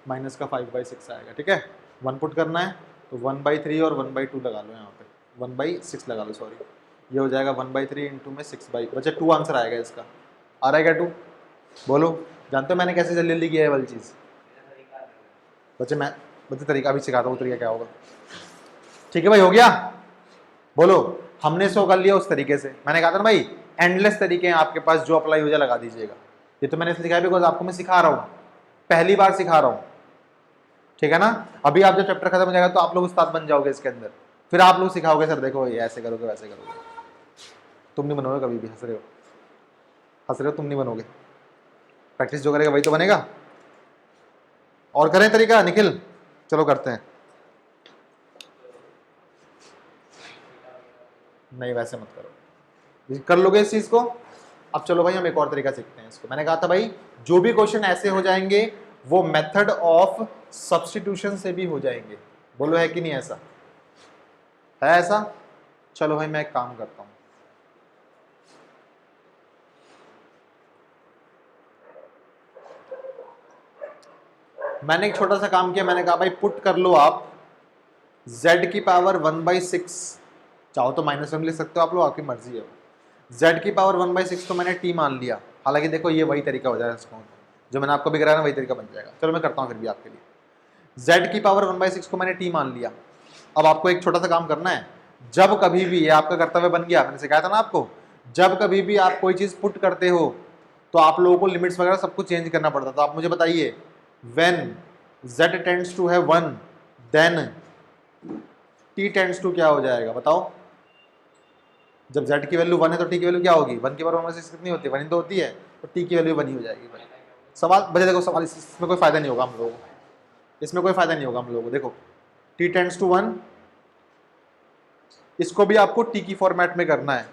S1: माइनस का 5/6 आएगा। ठीक है, 1 पुट करना है तो 1/3 और 1/2 लगा लो, यहाँ पे 1/6 लगा लो, सॉरी, ये हो जाएगा 1/3 इंटू में 6/, बच्चे 2 आंसर आएगा इसका। आ रहा है क्या 2? बोलो, जानते हो मैंने कैसे जल्दी जल्दी किया है वाली चीज़? बच्चे तरीका भी सिखाता हूँ, तरीका क्या होगा। ठीक है भाई, हो गया? बोलो, हमने इसको कर लिया उस तरीके से, मैंने कहा था ना भाई एंडलेस तरीके हैं आपके पास, जो अप्लाई हो जाए लगा दीजिएगा। ये तो मैंने सिखाया बिकॉज आपको मैं सिखा रहा हूँ, पहली बार सिखा रहा हूँ। ठीक है ना, अभी आप जब चैप्टर खत्म हो जाएगा तो आप लोग उस्ताद बन जाओगे इसके अंदर, फिर आप लोग सिखाओगे सर देखो ये ऐसे करोगे वैसे करोगे। तुम नहीं बनोगे कभी भी, हंस रहे हो, तुम नहीं बनोगे। प्रैक्टिस जो करेगा वही तो बनेगा। और करें तरीका निखिल, चलो करते हैं। नहीं वैसे मत करो, कर लोगे इस चीज को। अब चलो भाई हम एक और तरीका सीखते हैं इसको। मैंने कहा था भाई जो भी क्वेश्चन ऐसे हो जाएंगे वो मेथड ऑफ सब्स्टिट्यूशन से भी हो जाएंगे। बोलो है कि नहीं, ऐसा है? ऐसा चलो भाई मैं एक काम करता हूं, मैंने एक छोटा सा काम किया। मैंने कहा भाई पुट कर लो आप z की पावर 1/6, चाहो तो -1 लिख सकते हो आप लोग, आपकी मर्जी है। z की पावर 1/6 को मैंने t मान लिया, हालांकि देखो ये वही तरीका हो जाएगा इसको, जो मैंने आपको भी कराया ना वही तरीका बन जाएगा। चलो मैं करता हूँ फिर भी आपके लिए। z की पावर 1/6 को मैंने t मान लिया। अब आपको एक छोटा सा काम करना है, जब कभी भी ये आपका कर्तव्य बन गया, मैंने सिखाया था ना आपको, जब कभी भी आप कोई चीज पुट करते हो तो आप लोगों को लिमिट्स वगैरह सब कुछ चेंज करना पड़ता। तो आप मुझे बताइए, when z tends to have 1 then t tends to क्या हो जाएगा बताओ? जब z की वैल्यू 1 है तो t की वैल्यू क्या होगी? 1 की पावर 1/6 कितनी होती है? 1 ही तो होती है, तो t की वैल्यू 1 ही हो जाएगी। सवाल बचे, देखो सवाल इसमें कोई फायदा नहीं होगा हम लोगों को, इसमें कोई फायदा नहीं होगा हम लोगों को। देखो t टेंड्स टू 1, इसको भी आपको t की फॉर्मेट में करना है।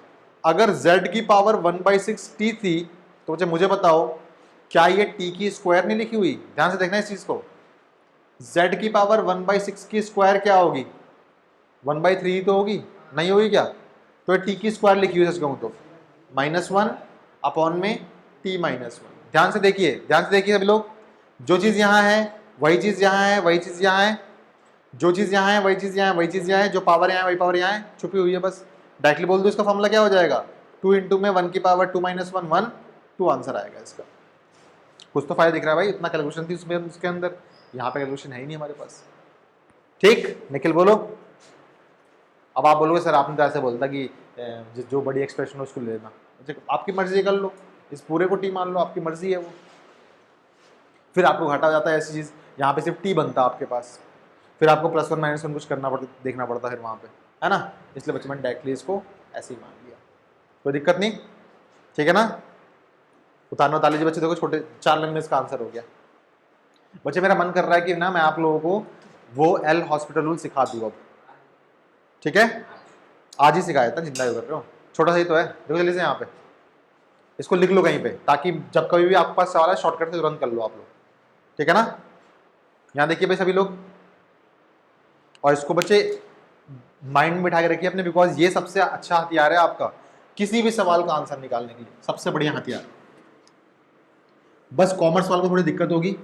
S1: अगर z की पावर 1/6 t थी तो मुझे बताओ क्या ये t की स्क्वायर नहीं लिखी हुई? ध्यान से देखना इस चीज को, z की पावर 1/6 की स्क्वायर क्या होगी? 1/3 तो होगी, नहीं होगी क्या? तो t की स्क्वायर लिखी हुई है, सच कहूं तो -1 अपॉन में t -1। ध्यान से देखिए सभी लोग, जो चीज यहाँ है वही चीज यहाँ है, वही चीज यहाँ है, जो चीज यहाँ है वही चीज यहाँ है, वही चीज यहाँ है, जो पावर यहाँ है वही पावर यहाँ है, छुपी हुई है। बस डायरेक्टली बोल दो, इसका फॉर्मूला क्या हो जाएगा? 2 इंटू में 1 की पावर 2 - 1 1, 2 आंसर आएगा इसका। कुछ तो फायदा दिख रहा है भाई, इतना कैलकुलेशन थी उसमें, उसके अंदर, यहाँ पे कैलकुलेशन है ही नहीं हमारे पास। ठीक निखिल बोलो। अब आप बोलोगे सर आपने तो ऐसे बोलता कि जो बड़ी एक्सप्रेशन हो उसको ले लेना, आपकी मर्जी कर लो, इस पूरे को t मान लो, आपकी मर्जी है वो। फिर आपको घाटा हो जाता है ऐसी चीज, यहाँ पे सिर्फ t बनता है आपके पास, फिर आपको +1 -1 कुछ करना पड़ता, देखना पड़ता है वहाँ पे, है ना। इसलिए बच्चे मैंने डायरेक्टली इसको ऐसे ही मान लिया, कोई दिक्कत नहीं, ठीक है ना। उतारना उतार लीजिए बच्चे, देखो छोटे 4 लाइन में इसका आंसर हो गया। बच्चे मेरा मन कर रहा है कि ना मैं आप लोगों को वो एल हॉस्पिटल रूल सिखा दूँ अब, ठीक है, आज ही सिखाया था, जिंदा कर रहे हो, छोटा सा ही तो है। देखो जल्दी से यहाँ पे इसको लिख लो कहीं पे, ताकि जब कभी भी आपके पास सवाल है शॉर्टकट से तुरंत कर लो आप लोग, ठीक है ना। यहाँ देखिए भाई सभी लोग, और इसको बच्चे माइंड में बिठा के रखिए अपने, बिकॉज ये सबसे अच्छा हथियार है आपका किसी भी सवाल का आंसर निकालने के लिए, सबसे बढ़िया हथियार। बस कॉमर्स वालों को थोड़ी दिक्कत होगी,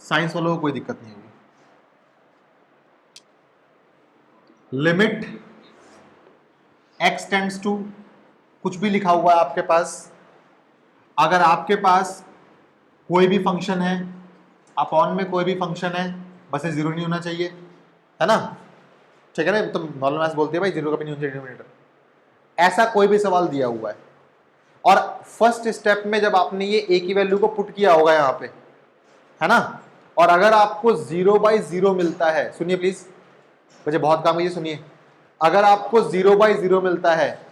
S1: साइंस वालों को कोई दिक्कत नहीं होगी। लिमिट x टेंड्स टू, कुछ भी लिखा हुआ है आपके पास, अगर आपके पास कोई भी फंक्शन है, अपॉन में कोई भी फंक्शन है, बस ये 0 नहीं होना चाहिए, है ना, ठीक है ना। तो नॉर्मल मैथ्स बोलते हैं भाई 0 कभी नहीं होना चाहिए डिनोमिनेटर, ऐसा कोई भी सवाल दिया हुआ है, और फर्स्ट स्टेप में जब आपने ये a की वैल्यू को पुट किया होगा यहाँ पे, है ना, और अगर आपको 0/0 मिलता है, सुनिए प्लीज मुझे बहुत काम कीजिए, सुनिए, अगर आपको 0/0 मिलता है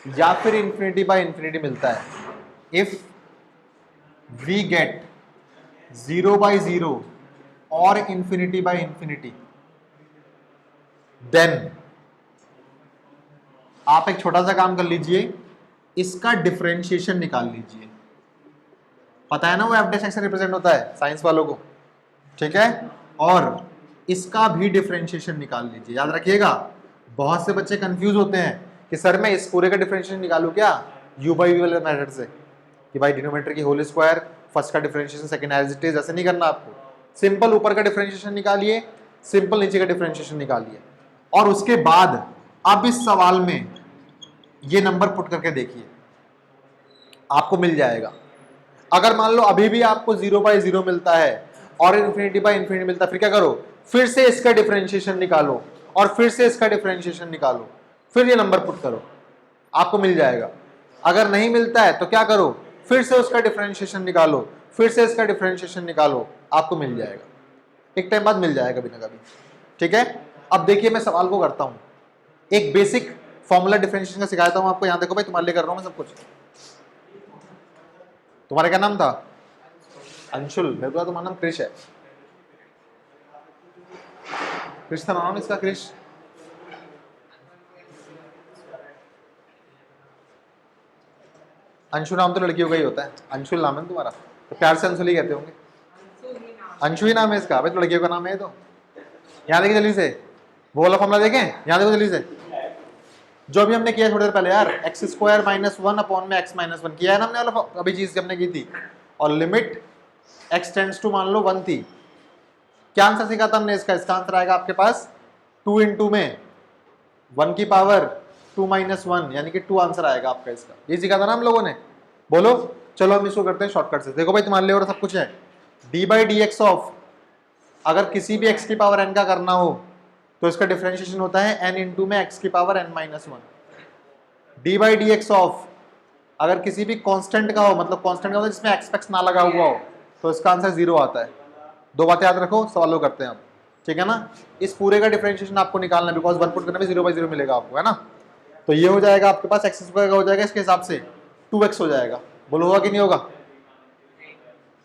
S1: या फिर ∞/∞ मिलता है, इफ वी गेट 0/0 और ∞/∞, देन आप एक छोटा सा काम कर लीजिए, इसका डिफरेंशिएशन निकाल लीजिए। पता है ना वो f' से रिप्रेजेंट होता है साइंस वालों को, ठीक है, और इसका भी डिफरेंशिएशन निकाल लीजिए। याद रखिएगा, बहुत से बच्चे कंफ्यूज होते हैं कि सर मैं इस पूरे का डिफरेंशिएशन निकालूं क्या u/v वाले मेथड से, कि भाई डिनोमिनेटर की होल स्क्वायर, फर्स्ट का differentiation, second as it is, ऐसे नहीं करना आपको। सिंपल ऊपर का डिफरेंशिएशन निकालिए, सिंपल नीचे का डिफरेंशिएशन निकालिए, और उसके बाद अब इस सवाल में ये नंबर पुट करके देखिए, आपको मिल जाएगा। अगर मान लो अभी भी आपको 0/0 मिलता है और ∞/∞ मिलता है, फिर क्या करो, फिर से इसका डिफरेंशिएशन निकालो, और फिर से इसका डिफरेंशिएशन निकालो, फिर ये नंबर पुट करो, आपको मिल जाएगा। अगर नहीं मिलता है तो क्या करो, फिर से उसका डिफरेंशिएशन निकालो, फिर से इसका डिफरेंशिएशन निकालो, आपको मिल जाएगा, एक टाइम बाद मिल जाएगा कभी ना कभी, ठीक है। अब देखिए मैं सवाल को करता हूं, एक बेसिक फॉर्मूला डिफरेंशिएशन का सिखाता हूं आपको। यहां देखो भाई, तुम्हारे लिए कर रहा हूं मैं सब कुछ। तुम्हारा क्या नाम था? अंशुल। मेरे को तुम्हारा नाम क्रिश है, क्रिश था नाम इसका, क्रिश। अंशु नाम तो लड़कियों का ही होता है, अंशुल नाम है तुम्हारा, तो प्यार से अंशुल ही कहते होंगे। अंशु ही नाम है इसका, भाई तो लड़कियों का नाम है तो। यहाँ देखिए जल्दी से, वो वाला फॉर्मूला देखें, यहाँ देखो जल्दी से, जो भी हमने किया थोड़ी देर पहले यार, x² - 1 अपॉन में x - 1 किया है ना हमने, वाला अभी चीज हमने की थी, और लिमिट x टेंड्स टू मान लो 1 थी। क्या आंसर सीखा था हमने इसका? इसका आंसर आएगा आपके पास 2 इंटू में 1 की पावर 2 - 1 यानी कि 2 आंसर आएगा आपका इसका। ये सीखा था ना हम लोगों ने, बोलो। चलो हम इसको करते हैं शॉर्टकट से। देखो भाई तुम्हारे लिए और सब कुछ है। d/dx ऑफ, अगर किसी भी x की पावर n का करना हो तो इसका डिफरेंशिएशन होता है n इंटू में x की पावर n - 1। d/dx ऑफ, अगर किसी भी कांस्टेंट का हो, मतलब कांस्टेंट का मतलब जिसमें x ना लगा हुआ हो, तो इसका आंसर 0 आता है। दो बातें याद रखो, सवालों करते हैं हम, ठीक है ना। इस पूरे का डिफरेंशिएशन आपको निकालना है, बिकॉज 1 पुट करने में 0/0 मिलेगा आपको, है ना। तो ये हो जाएगा आपके पास x स्क्वायर का हो जाएगा इसके हिसाब से 2x हो जाएगा। बोलो होगा कि नहीं होगा?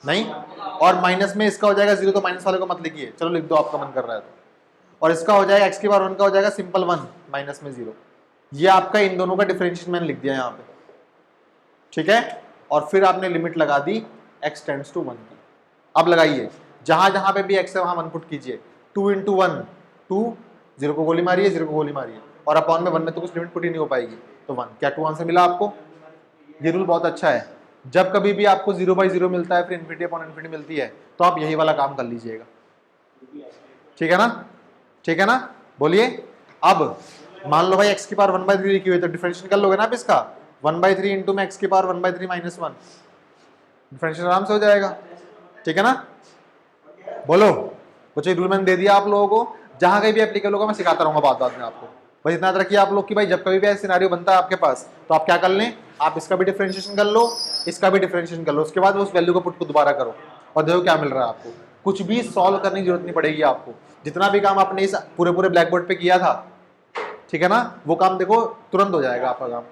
S1: नहीं। और माइनस में इसका हो जाएगा 0, तो माइनस वाले को मत लिखिए, चलो लिख दो आपका मन कर रहा है तो। और इसका हो जाएगा x की पावर 1 का हो जाएगा सिंपल 1 माइनस में 0। ये आपका इन दोनों का डिफरेंशिएशन मैंने लिख दिया यहाँ पे, ठीक है। और फिर आपने लिमिट लगा दी x टेंड्स टू 1 की। अब लगाइए, जहां जहां पे भी x है वहां 1 पुट कीजिए। 2 × 1 2, 0 को गोली मारिए, 0 को गोली मारिए, और अपॉन में 1 में तो कुछ लिमिट पुट ही नहीं हो पाएगी, तो 1। क्या 2 आंसर मिला आपको? ये रूल बहुत अच्छा है, जब कभी भी आपको 0/0 मिलता है फिर इन्फिनिटी अपॉन इन्फिनिटी मिलती है, तो आप यही वाला काम कर लीजिएगा, ठीक है ना, ठीक है ना। बोलिए। अब मान लो भाई x की पावर 1/3 लिखी हुई है, तो डिफरेंशिएशन कर लोगे ना आप इसका, 1/3 इंटू में x की पावर 1/3 - 1, डिफरेंशिएशन आराम से हो जाएगा, ठीक है ना। बोलो। कुछ रूल मैंने दे दिया आप लोगों को, जहां कहीं भी एप्लीकेबल होगा मैं सिखाता रहूंगा बाद में आपको। बस इतना याद रखिए आप लोग कि भाई जब कभी भी ऐसा सिनेरियो बनता है आपके पास, तो आप क्या कर लें, आप इसका भी डिफरेंशिएशन कर लो, इसका भी डिफरेंशिएशन कर लो, उसके बाद उस वैल्यू को पुट को दोबारा करो और देखो क्या मिल रहा है आपको। कुछ भी सॉल्व करने की जरूरत नहीं पड़ेगी आपको, जितना भी काम आपने इस पूरे ब्लैक बोर्ड पे किया था, ठीक है ना, वो काम देखो तुरंत हो जाएगा आपका काम।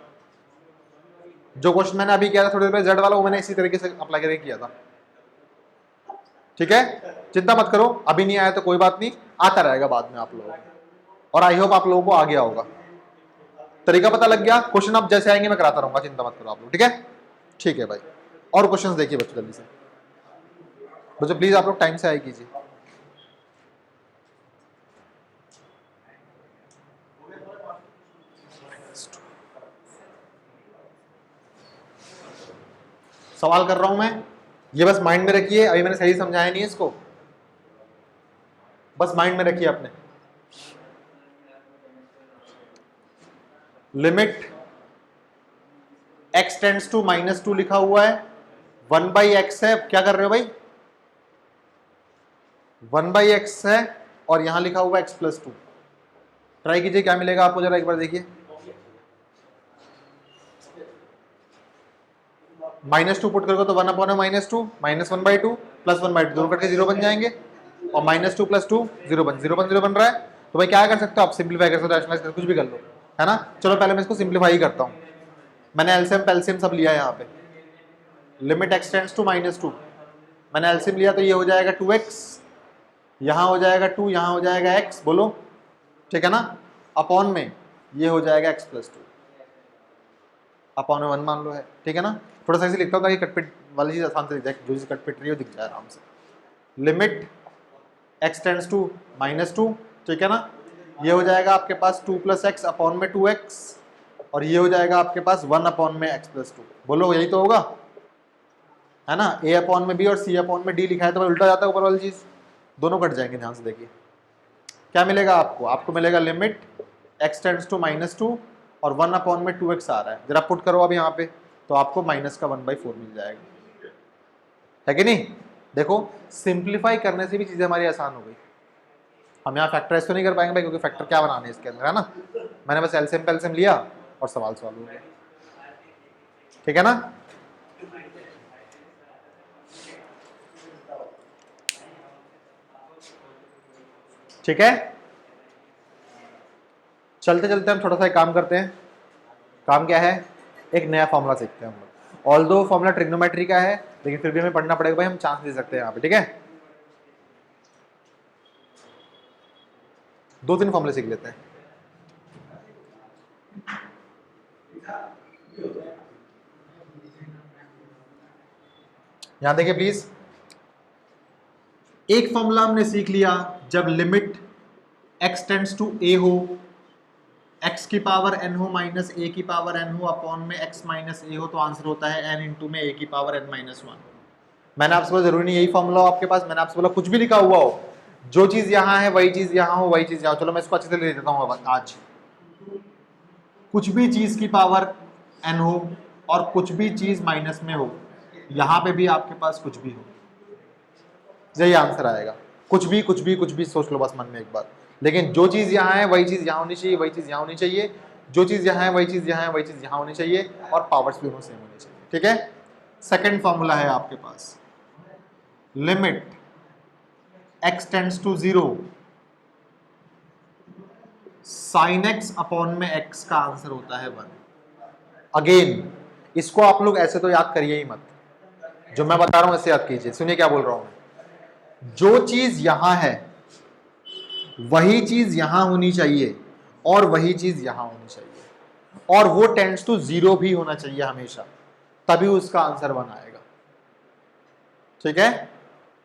S1: जो क्वेश्चन मैंने अभी किया था थोड़ी देर पहले जेड वाला, वो मैंने इसी तरीके से अप्लाई करके किया था, ठीक है। चिंता मत करो, अभी नहीं आया तो कोई बात नहीं, आता रहेगा बाद में आप लोगों को, और आई होप आप लोगों को आ गया होगा, तरीका पता लग गया। क्वेश्चन अब जैसे आएंगे मैं कराता रहूंगा, चिंता मत करो आप लोग, ठीक है। ठीक है भाई, और क्वेश्चंस देखिए बच्चों जल्दी से, बच्चों प्लीज आप लोग टाइम से आए कीजिए। सवाल कर रहा हूं मैं, ये बस माइंड में रखिए, अभी मैंने सही समझाया नहीं है इसको, बस माइंड में रखिए अपने। लिमिट x टेंड्स टू -2 लिखा हुआ है, 1/x है, क्या कर रहे हो भाई, 1/x है, और यहां लिखा हुआ x + 2। ट्राई कीजिए क्या मिलेगा आपको, जरा एक बार देखिए। -2 पुट करोगे तो 1/2 -1/2 + 1/2 दोनों कट के 0 बन जाएंगे, और -2 + 2 0 बन रहा है। तो भाई क्या कर सकते हो आप, सिंप्लीफाई कर सकते हो, रैशनलाइज कर, कुछ भी कर लो, है ना। चलो पहले मैं इसको सिंप्लीफाई करता हूं, मैंने एलसीएम पेलसीएम सब लिया है यहाँ पे। लिमिट x टेंड्स टू -2, मैंने एलसीएम लिया तो ये हो जाएगा 2x, यहाँ हो जाएगा 2, यहाँ हो जाएगा x, बोलो, ठीक है ना। अपॉन में ये हो जाएगा x + 2, अपॉन में 1 मान लो है, ठीक है ना। थोड़ा सा ऐसे लिखता हूँ ताकि कटपिट वाली चीज़ आसान से दिख जाए, जो चीज़ कटपिट रही है दिख जाए आराम से। लिमिट x टेंड्स टू -2, ठीक है ना, ये हो जाएगा आपके पास 2 + x अपॉन में 2x, और ये हो जाएगा आपके पास 1 अपॉन में x + 2, बोलो यही तो होगा, है ना। a अपॉन में b और c अपॉन में d लिखा है तो उल्टा जाता है ऊपर वाली चीज़, दोनों कट जाएंगे, ध्यान से देखिए। क्या मिलेगा आपको, आपको मिलेगा लिमिट x टेंड्स टू -2 और 1 अपॉन में 2x आ रहा है, जरा पुट करो अब यहाँ पे, तो आपको माइनस का 1/4 मिल जाएगा, है कि नहीं। देखो सिंप्लीफाई करने से भी चीज़ें हमारी आसान हो गई। हम यहाँ फैक्टराइज तो नहीं कर पाएंगे भाई, क्योंकि फैक्टर क्या बनाने इसके अंदर, है ना। मैंने बस एलसीएम पेलसीएम लिया और सवाल सॉल्व हो गया, ठीक है ना। ठीक है, चलते चलते हम थोड़ा सा एक काम करते हैं। काम क्या है, एक नया फॉर्मूला सीखते हैं हम लोग। ऑल्दो फॉर्मूला ट्रिग्नोमेट्री का है, लेकिन फिर भी हमें पढ़ना पड़ेगा भाई, हम चांस दे सकते हैं यहाँ पे, ठीक है। 2-3 फॉर्मूले सीख लेते हैं। यहां देखिए प्लीज, एक फॉर्मूला हमने सीख लिया, जब limit x tends to a हो, x की पावर n हो माइनस a की पावर n हो, अपॉन में x माइनस a हो, तो आंसर होता है n इंटू में a की पावर n - 1। मैंने आपसे बोला जरूरी नहीं यही फॉर्मूला हो आपके पास, मैंने आपसे बोला कुछ भी लिखा हुआ हो, जो चीज यहाँ है वही चीज यहाँ हो, वही चीज यहाँ हो। चलो मैं इसको अच्छे से ले देता हूँ आज। कुछ भी चीज की पावर n हो और कुछ भी चीज माइनस में हो, यहां पे भी आपके पास कुछ भी हो, यही आंसर आएगा। कुछ भी कुछ भी कुछ भी सोच लो बस मन में एक बार, लेकिन जो चीज यहाँ है वही चीज यहाँ होनी चाहिए, वही चीज यहाँ होनी चाहिए, जो चीज यहाँ है वही चीज यहाँ है, वही चीज यहाँ होनी चाहिए, और पावर्स भी दोनों सेम होनी चाहिए। ठीक है, सेकंड फॉर्मूला है आपके पास, limit x tends to 0 sine x upon में x का आंसर होता है 1। अगेन इसको आप लोग ऐसे तो याद करिए ही मत, जो मैं बता रहा हूं ऐसे याद कीजिए। सुनिए क्या बोल रहा हूं मैं, जो चीज यहां है वही चीज यहां होनी चाहिए और वही चीज यहां होनी चाहिए, और वो टेंड्स टू 0 भी होना चाहिए हमेशा, तभी उसका आंसर 1 आएगा। ठीक है,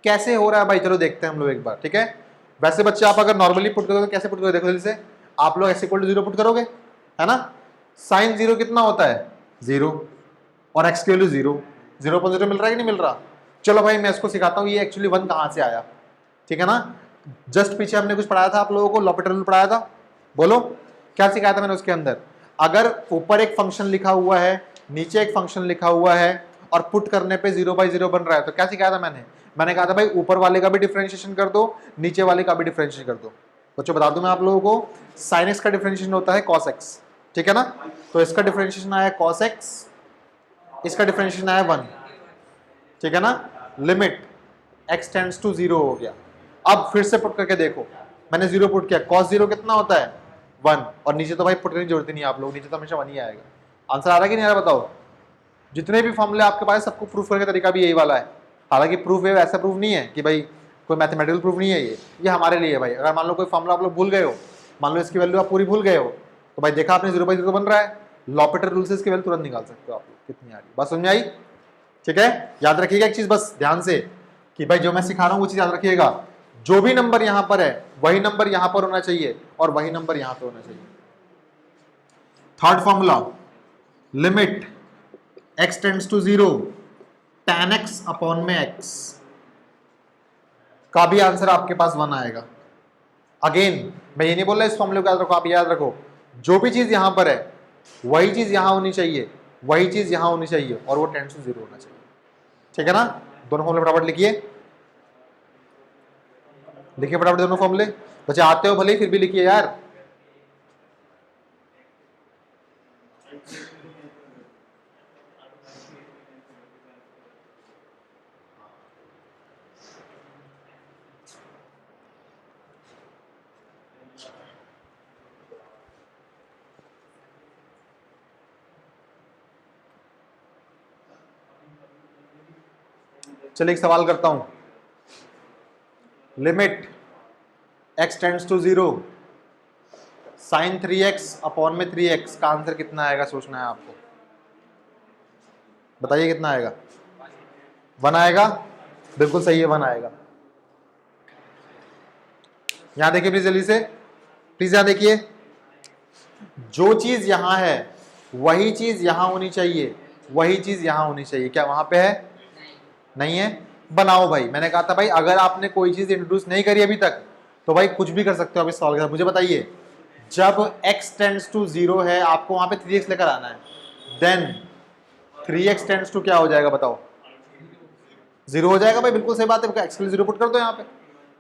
S1: कैसे हो रहा है भाई, चलो देखते हैं हम लोग एक बार। ठीक है, वैसे बच्चे आप अगर नॉर्मली पुट करोगे कैसे पुट करोगे, देखो जल्दी से, आप लोग x इक्वल टू 0 पुट करोगे, है ना। साइन 0 कितना होता है 0, और x की वैल्यू 0, 0.0 मिल रहा है कि नहीं मिल रहा। चलो भाई मैं इसको सिखाता हूँ, ये एक्चुअली 1 कहाँ से आया। ठीक है ना, जस्ट पीछे हमने कुछ पढ़ाया था आप लोगों को, लॉपिटल रूल पढ़ाया था, बोलो क्या सिखाया था मैंने उसके अंदर। अगर ऊपर एक फंक्शन लिखा हुआ है, नीचे एक फंक्शन लिखा हुआ है, और पुट करने पे 0/0 बन रहा है, तो क्या सिखाया था मैंने कहा था भाई ऊपर वाले का भी डिफरेंशिएशन कर दो, नीचे वाले का भी डिफरेंशिएशन कर दो। बच्चों बता दूं मैं आप लोगों को, sin x का डिफरेंशिएशन होता है cos x, ठीक है ना, तो इसका डिफरेंशिएशन आया cos x, इसका डिफरेंशिएशन आया 1, ठीक है ना। लिमिट x टेंड्स टू 0 हो गया। अब फिर से पुट करके देखो, मैंने 0 पुट किया, cos 0 कितना होता है 1, और नीचे तो भाई पुट करने की जरूरत ही नहीं है आप लोग, नीचे तो हमेशा 1 ही आएगा। आंसर आ रहा है कि नहीं आ रहा बताओ। जितने भी फॉर्मूले आपके पास सबको प्रूफ करने का तरीका भी यही वाला है। हालांकि प्रूफ है ऐसा प्रूफ नहीं है कि भाई कोई मैथमेटिकल प्रूफ नहीं है, ये हमारे लिए है भाई। अगर मान लो कोई फॉर्मूला आप लोग भूल गए हो, मान लो इसकी वैल्यू आप पूरी भूल गए हो, तो भाई देखा आपने 0/0 बन रहा है, लॉपिटल रूल से इसकी वैल्यू तुरंत निकाल सकते हो आप लोग कितनी आ रही है। बात समझ में आई। ठीक है, याद रखिएगा एक चीज बस ध्यान से, कि भाई जो मैं सिखा रहा हूँ वो चीज याद रखिएगा, जो भी नंबर यहां पर है वही नंबर यहां पर होना चाहिए और वही नंबर यहां पर होना चाहिए। Third formula, limit x tends to 0 tan x upon में x का भी आंसर आपके पास 1 आएगा। अगेन मैं ये नहीं बोल रहा इस फॉर्मूले को याद रखो, आप याद रखो जो भी चीज यहां पर है वही चीज यहां होनी चाहिए, वही चीज यहां होनी चाहिए, और वो टेंड्स टू 0 होना चाहिए। ठीक है ना, दोनों फॉर्मूले फटाफट लिखिए, लिखिए फटाफट दोनों फॉर्मूले। बच्चे आते हो भले ही फिर भी लिखिए यार। चलिए एक सवाल करता हूं, limit x tends to 0 sine 3x upon में 3x का आंसर कितना आएगा, सोचना है आपको। बताइए कितना आएगा। 1 आएगा, बिल्कुल सही है 1 आएगा। यहां देखिए प्लीज जल्दी से, प्लीज यहां देखिए, जो चीज यहां है वही चीज यहां होनी चाहिए, वही चीज यहां होनी चाहिए। क्या वहां पे है? नहीं है, बनाओ भाई। मैंने कहा था भाई अगर आपने कोई चीज इंट्रोड्यूस नहीं करी अभी तक तो भाई कुछ भी कर सकते हो आप इस सवाल के साथ। मुझे बताइए, जब x टेंड्स टू 0 है आपको वहां पे 3x लेकर आना है, देन 3x टेंड्स टू क्या हो जाएगा बताओ, 0 हो जाएगा भाई। बिल्कुल सही बात है, x के लिए 0 पुट कर दो यहाँ पे।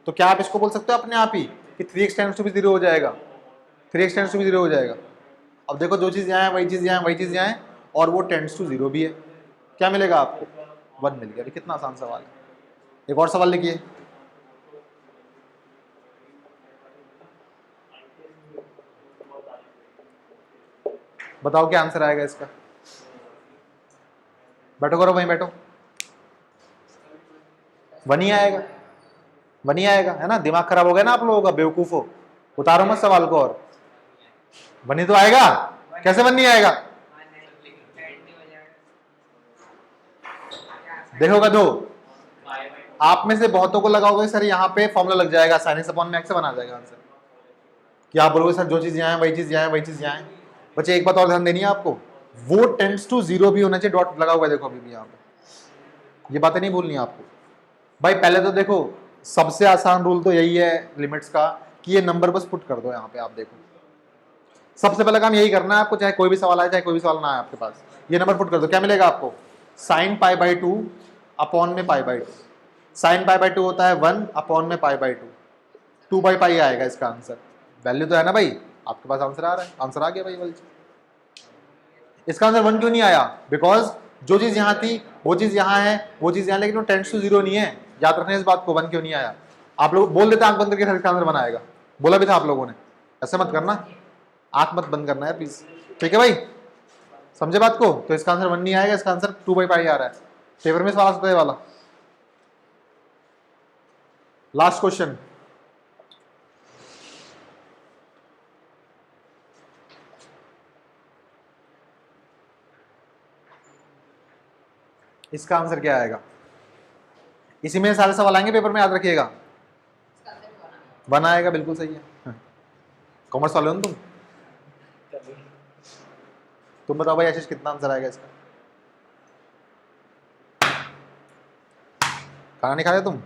S1: तो क्या आप इसको बोल सकते हो अपने आप ही कि 3x टेंड्स टू भी 0 हो जाएगा, 3x टेंड्स टू भी 0 हो जाएगा। अब देखो जो चीज यहाँ है वही चीज यहाँ है, वही चीज यहाँ है, और वो टेंड्स टू 0 भी है, क्या मिलेगा आपको 1 मिल गया। कितना आसान सवाल है। एक और सवाल लिखिए, बताओ क्या आंसर आएगा इसका। बैठो करो वहीं बैठो, 1 ही आएगा, 1 ही आएगा, है ना। दिमाग खराब हो गया ना आप लोगों का, बेवकूफो, उतारो मत सवाल को। और 1 ही तो आएगा, कैसे 1 नहीं आएगा। देखोगा दो, आप में से बहुतों को लगा होगा सर यहाँ पे फॉर्मूला लग जाएगा, साइन एक्स अपॉन में एक्स से बना जाएगा आंसर। क्या आप बोलोगे सर जो चीज यहाँ है वही चीज यहाँ है, वही चीज यहाँ है। बच्चे एक बात और ध्यान देनी है आपको, वो टेंड्स टू 0 भी होना चाहिए, डॉट लगा हुआ है देखो अभी भी यहाँ पे, ये बातें नहीं भूलनी है आपको भाई। पहले तो देखो सबसे आसान रूल तो यही है लिमिट्स का कि ये नंबर बस पुट कर दो यहाँ पे। आप देखो सबसे पहला काम यही करना है आपको, चाहे कोई भी सवाल आए चाहे कोई भी सवाल ना आए आपके पास, ये नंबर पुट कर दो। क्या मिलेगा आपको? साइन पाई बाई 2 अपॉन में pi by 2। Sine pi by 2 होता है 1 अपॉन में पाई बाई 2, 2 बाई पाई आएगा इसका आंसर। वैल्यू तो है ना भाई आपके पास, आंसर आ रहा है, आंसर आ गया भाई बोल। इसका आंसर 1 क्यों नहीं आया? बिकॉज जो चीज यहाँ थी वो चीज यहाँ है, वो चीज यहाँ, लेकिन वो टेंड्स टू 0 नहीं है। याद रखना इस बात को, 1 क्यों नहीं आया। आप लोग बोल देते आंख बंद करके इसका आंसर बनाएगा, बोला भी था आप लोगों ने, ऐसे मत करना, आंख मत बंद करना है प्लीज, ठीक है भाई, समझे बात को। तो इसका आंसर 1 नहीं आएगा, इसका आंसर 2 बाई पाई आ रहा है। पेपर में सवाल आता है वाला। लास्ट क्वेश्चन, इसका आंसर क्या आएगा? इसी में सारे सवाल आएंगे पेपर में, याद रखिएगा। 1 आएगा, बिल्कुल सही है। कॉमर्स वाले हो ना तुम बताओ भाई आशीष कितना आंसर आएगा इसका? खाना नहीं खाया तुम?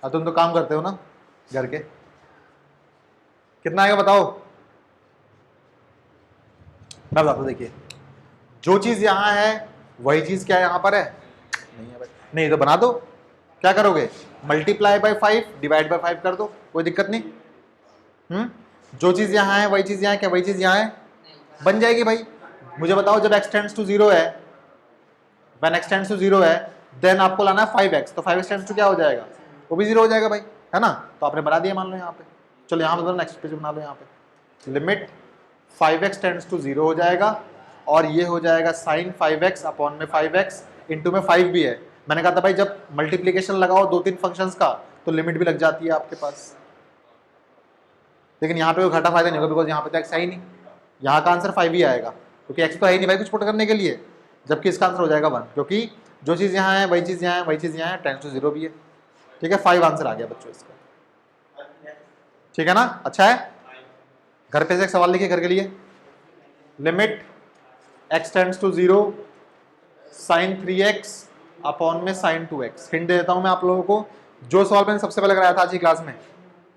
S1: तुम तो काम करते हो ना घर के। कितना आएगा बताओ? मैं बताता हूं, देखिए जो चीज यहां है वही चीज क्या यहां पर है? नहीं है भाई। नहीं तो बना दो, क्या करोगे? मल्टीप्लाई बाय 5 डिवाइड बाय 5 कर दो, कोई दिक्कत नहीं। जो चीज यहां है वही चीज यहां है, क्या वही चीज यहां है? बन जाएगी भाई। मुझे बताओ जब x टेंड्स टू 0 है, व्हेन x टेंड्स टू 0 है, देन आपको लाना है 5x, तो 5x टेंड्स टू क्या हो जाएगा? वो भी 0 हो जाएगा भाई, है ना। तो आपने बना दिया मान लो यहाँ पे। चलो यहाँ पे नेक्स्ट पेज बना लो, यहाँ पे लिमिट 5x टेंड्स टू 0 हो जाएगा, और ये हो जाएगा साइन 5x अपॉन में 5x, इंटू में 5 भी है। मैंने कहा था भाई जब मल्टीप्लीकेशन लगाओ 2-3 फंक्शंस का तो लिमिट भी लग जाती है आपके पास, लेकिन यहाँ पे कोई घाटा फायदा नहीं होगा, बिकॉज यहाँ पे तो x है ही नहीं। यहाँ का आंसर 5 ही आएगा, क्योंकि x तो है ही नहीं भाई कुछ पुट करने के लिए, जबकि इसका आंसर हो जाएगा 1, क्योंकि जो चीज़ यहाँ है वही चीज़ यहाँ है, वही चीज़ यहाँ है, टेंड्स टू 0 भी है। ठीक है, 5 आंसर आ गया बच्चों इसका, ठीक है ना। अच्छा है, घर पे से एक सवाल लिखिए घर के लिए। Limit x tends to 0 sine 3x upon में साइन 2x। हिंट दे देता हूं मैं आप लोगों को, जो सवाल मैंने सबसे पहले कराया था आज की क्लास में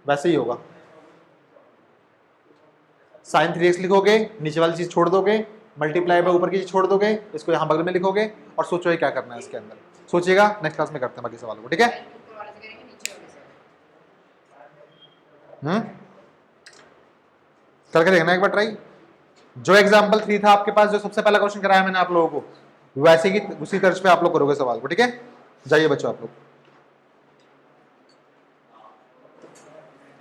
S1: वैसे ही होगा। साइन 3x लिखोगे, नीचे वाली चीज छोड़ दोगे, मल्टीप्लाई बाय ऊपर की चीज छोड़ दोगे, इसको यहाँ बगल में लिखोगे, और सोचो ये क्या करना है इसके अंदर। सोचिएगा, नेक्स्ट क्लास में करते हैं बाकी सवालों को, ठीक है। करके देखना एक बार ट्राई। जो एग्जाम्पल 3 था आपके पास, जो सबसे पहला क्वेश्चन कराया मैंने आप लोगों को, वैसे ही उसी तर्ज पे आप लोग करोगे सवाल को, ठीक है। जाइए बच्चों आप लोग।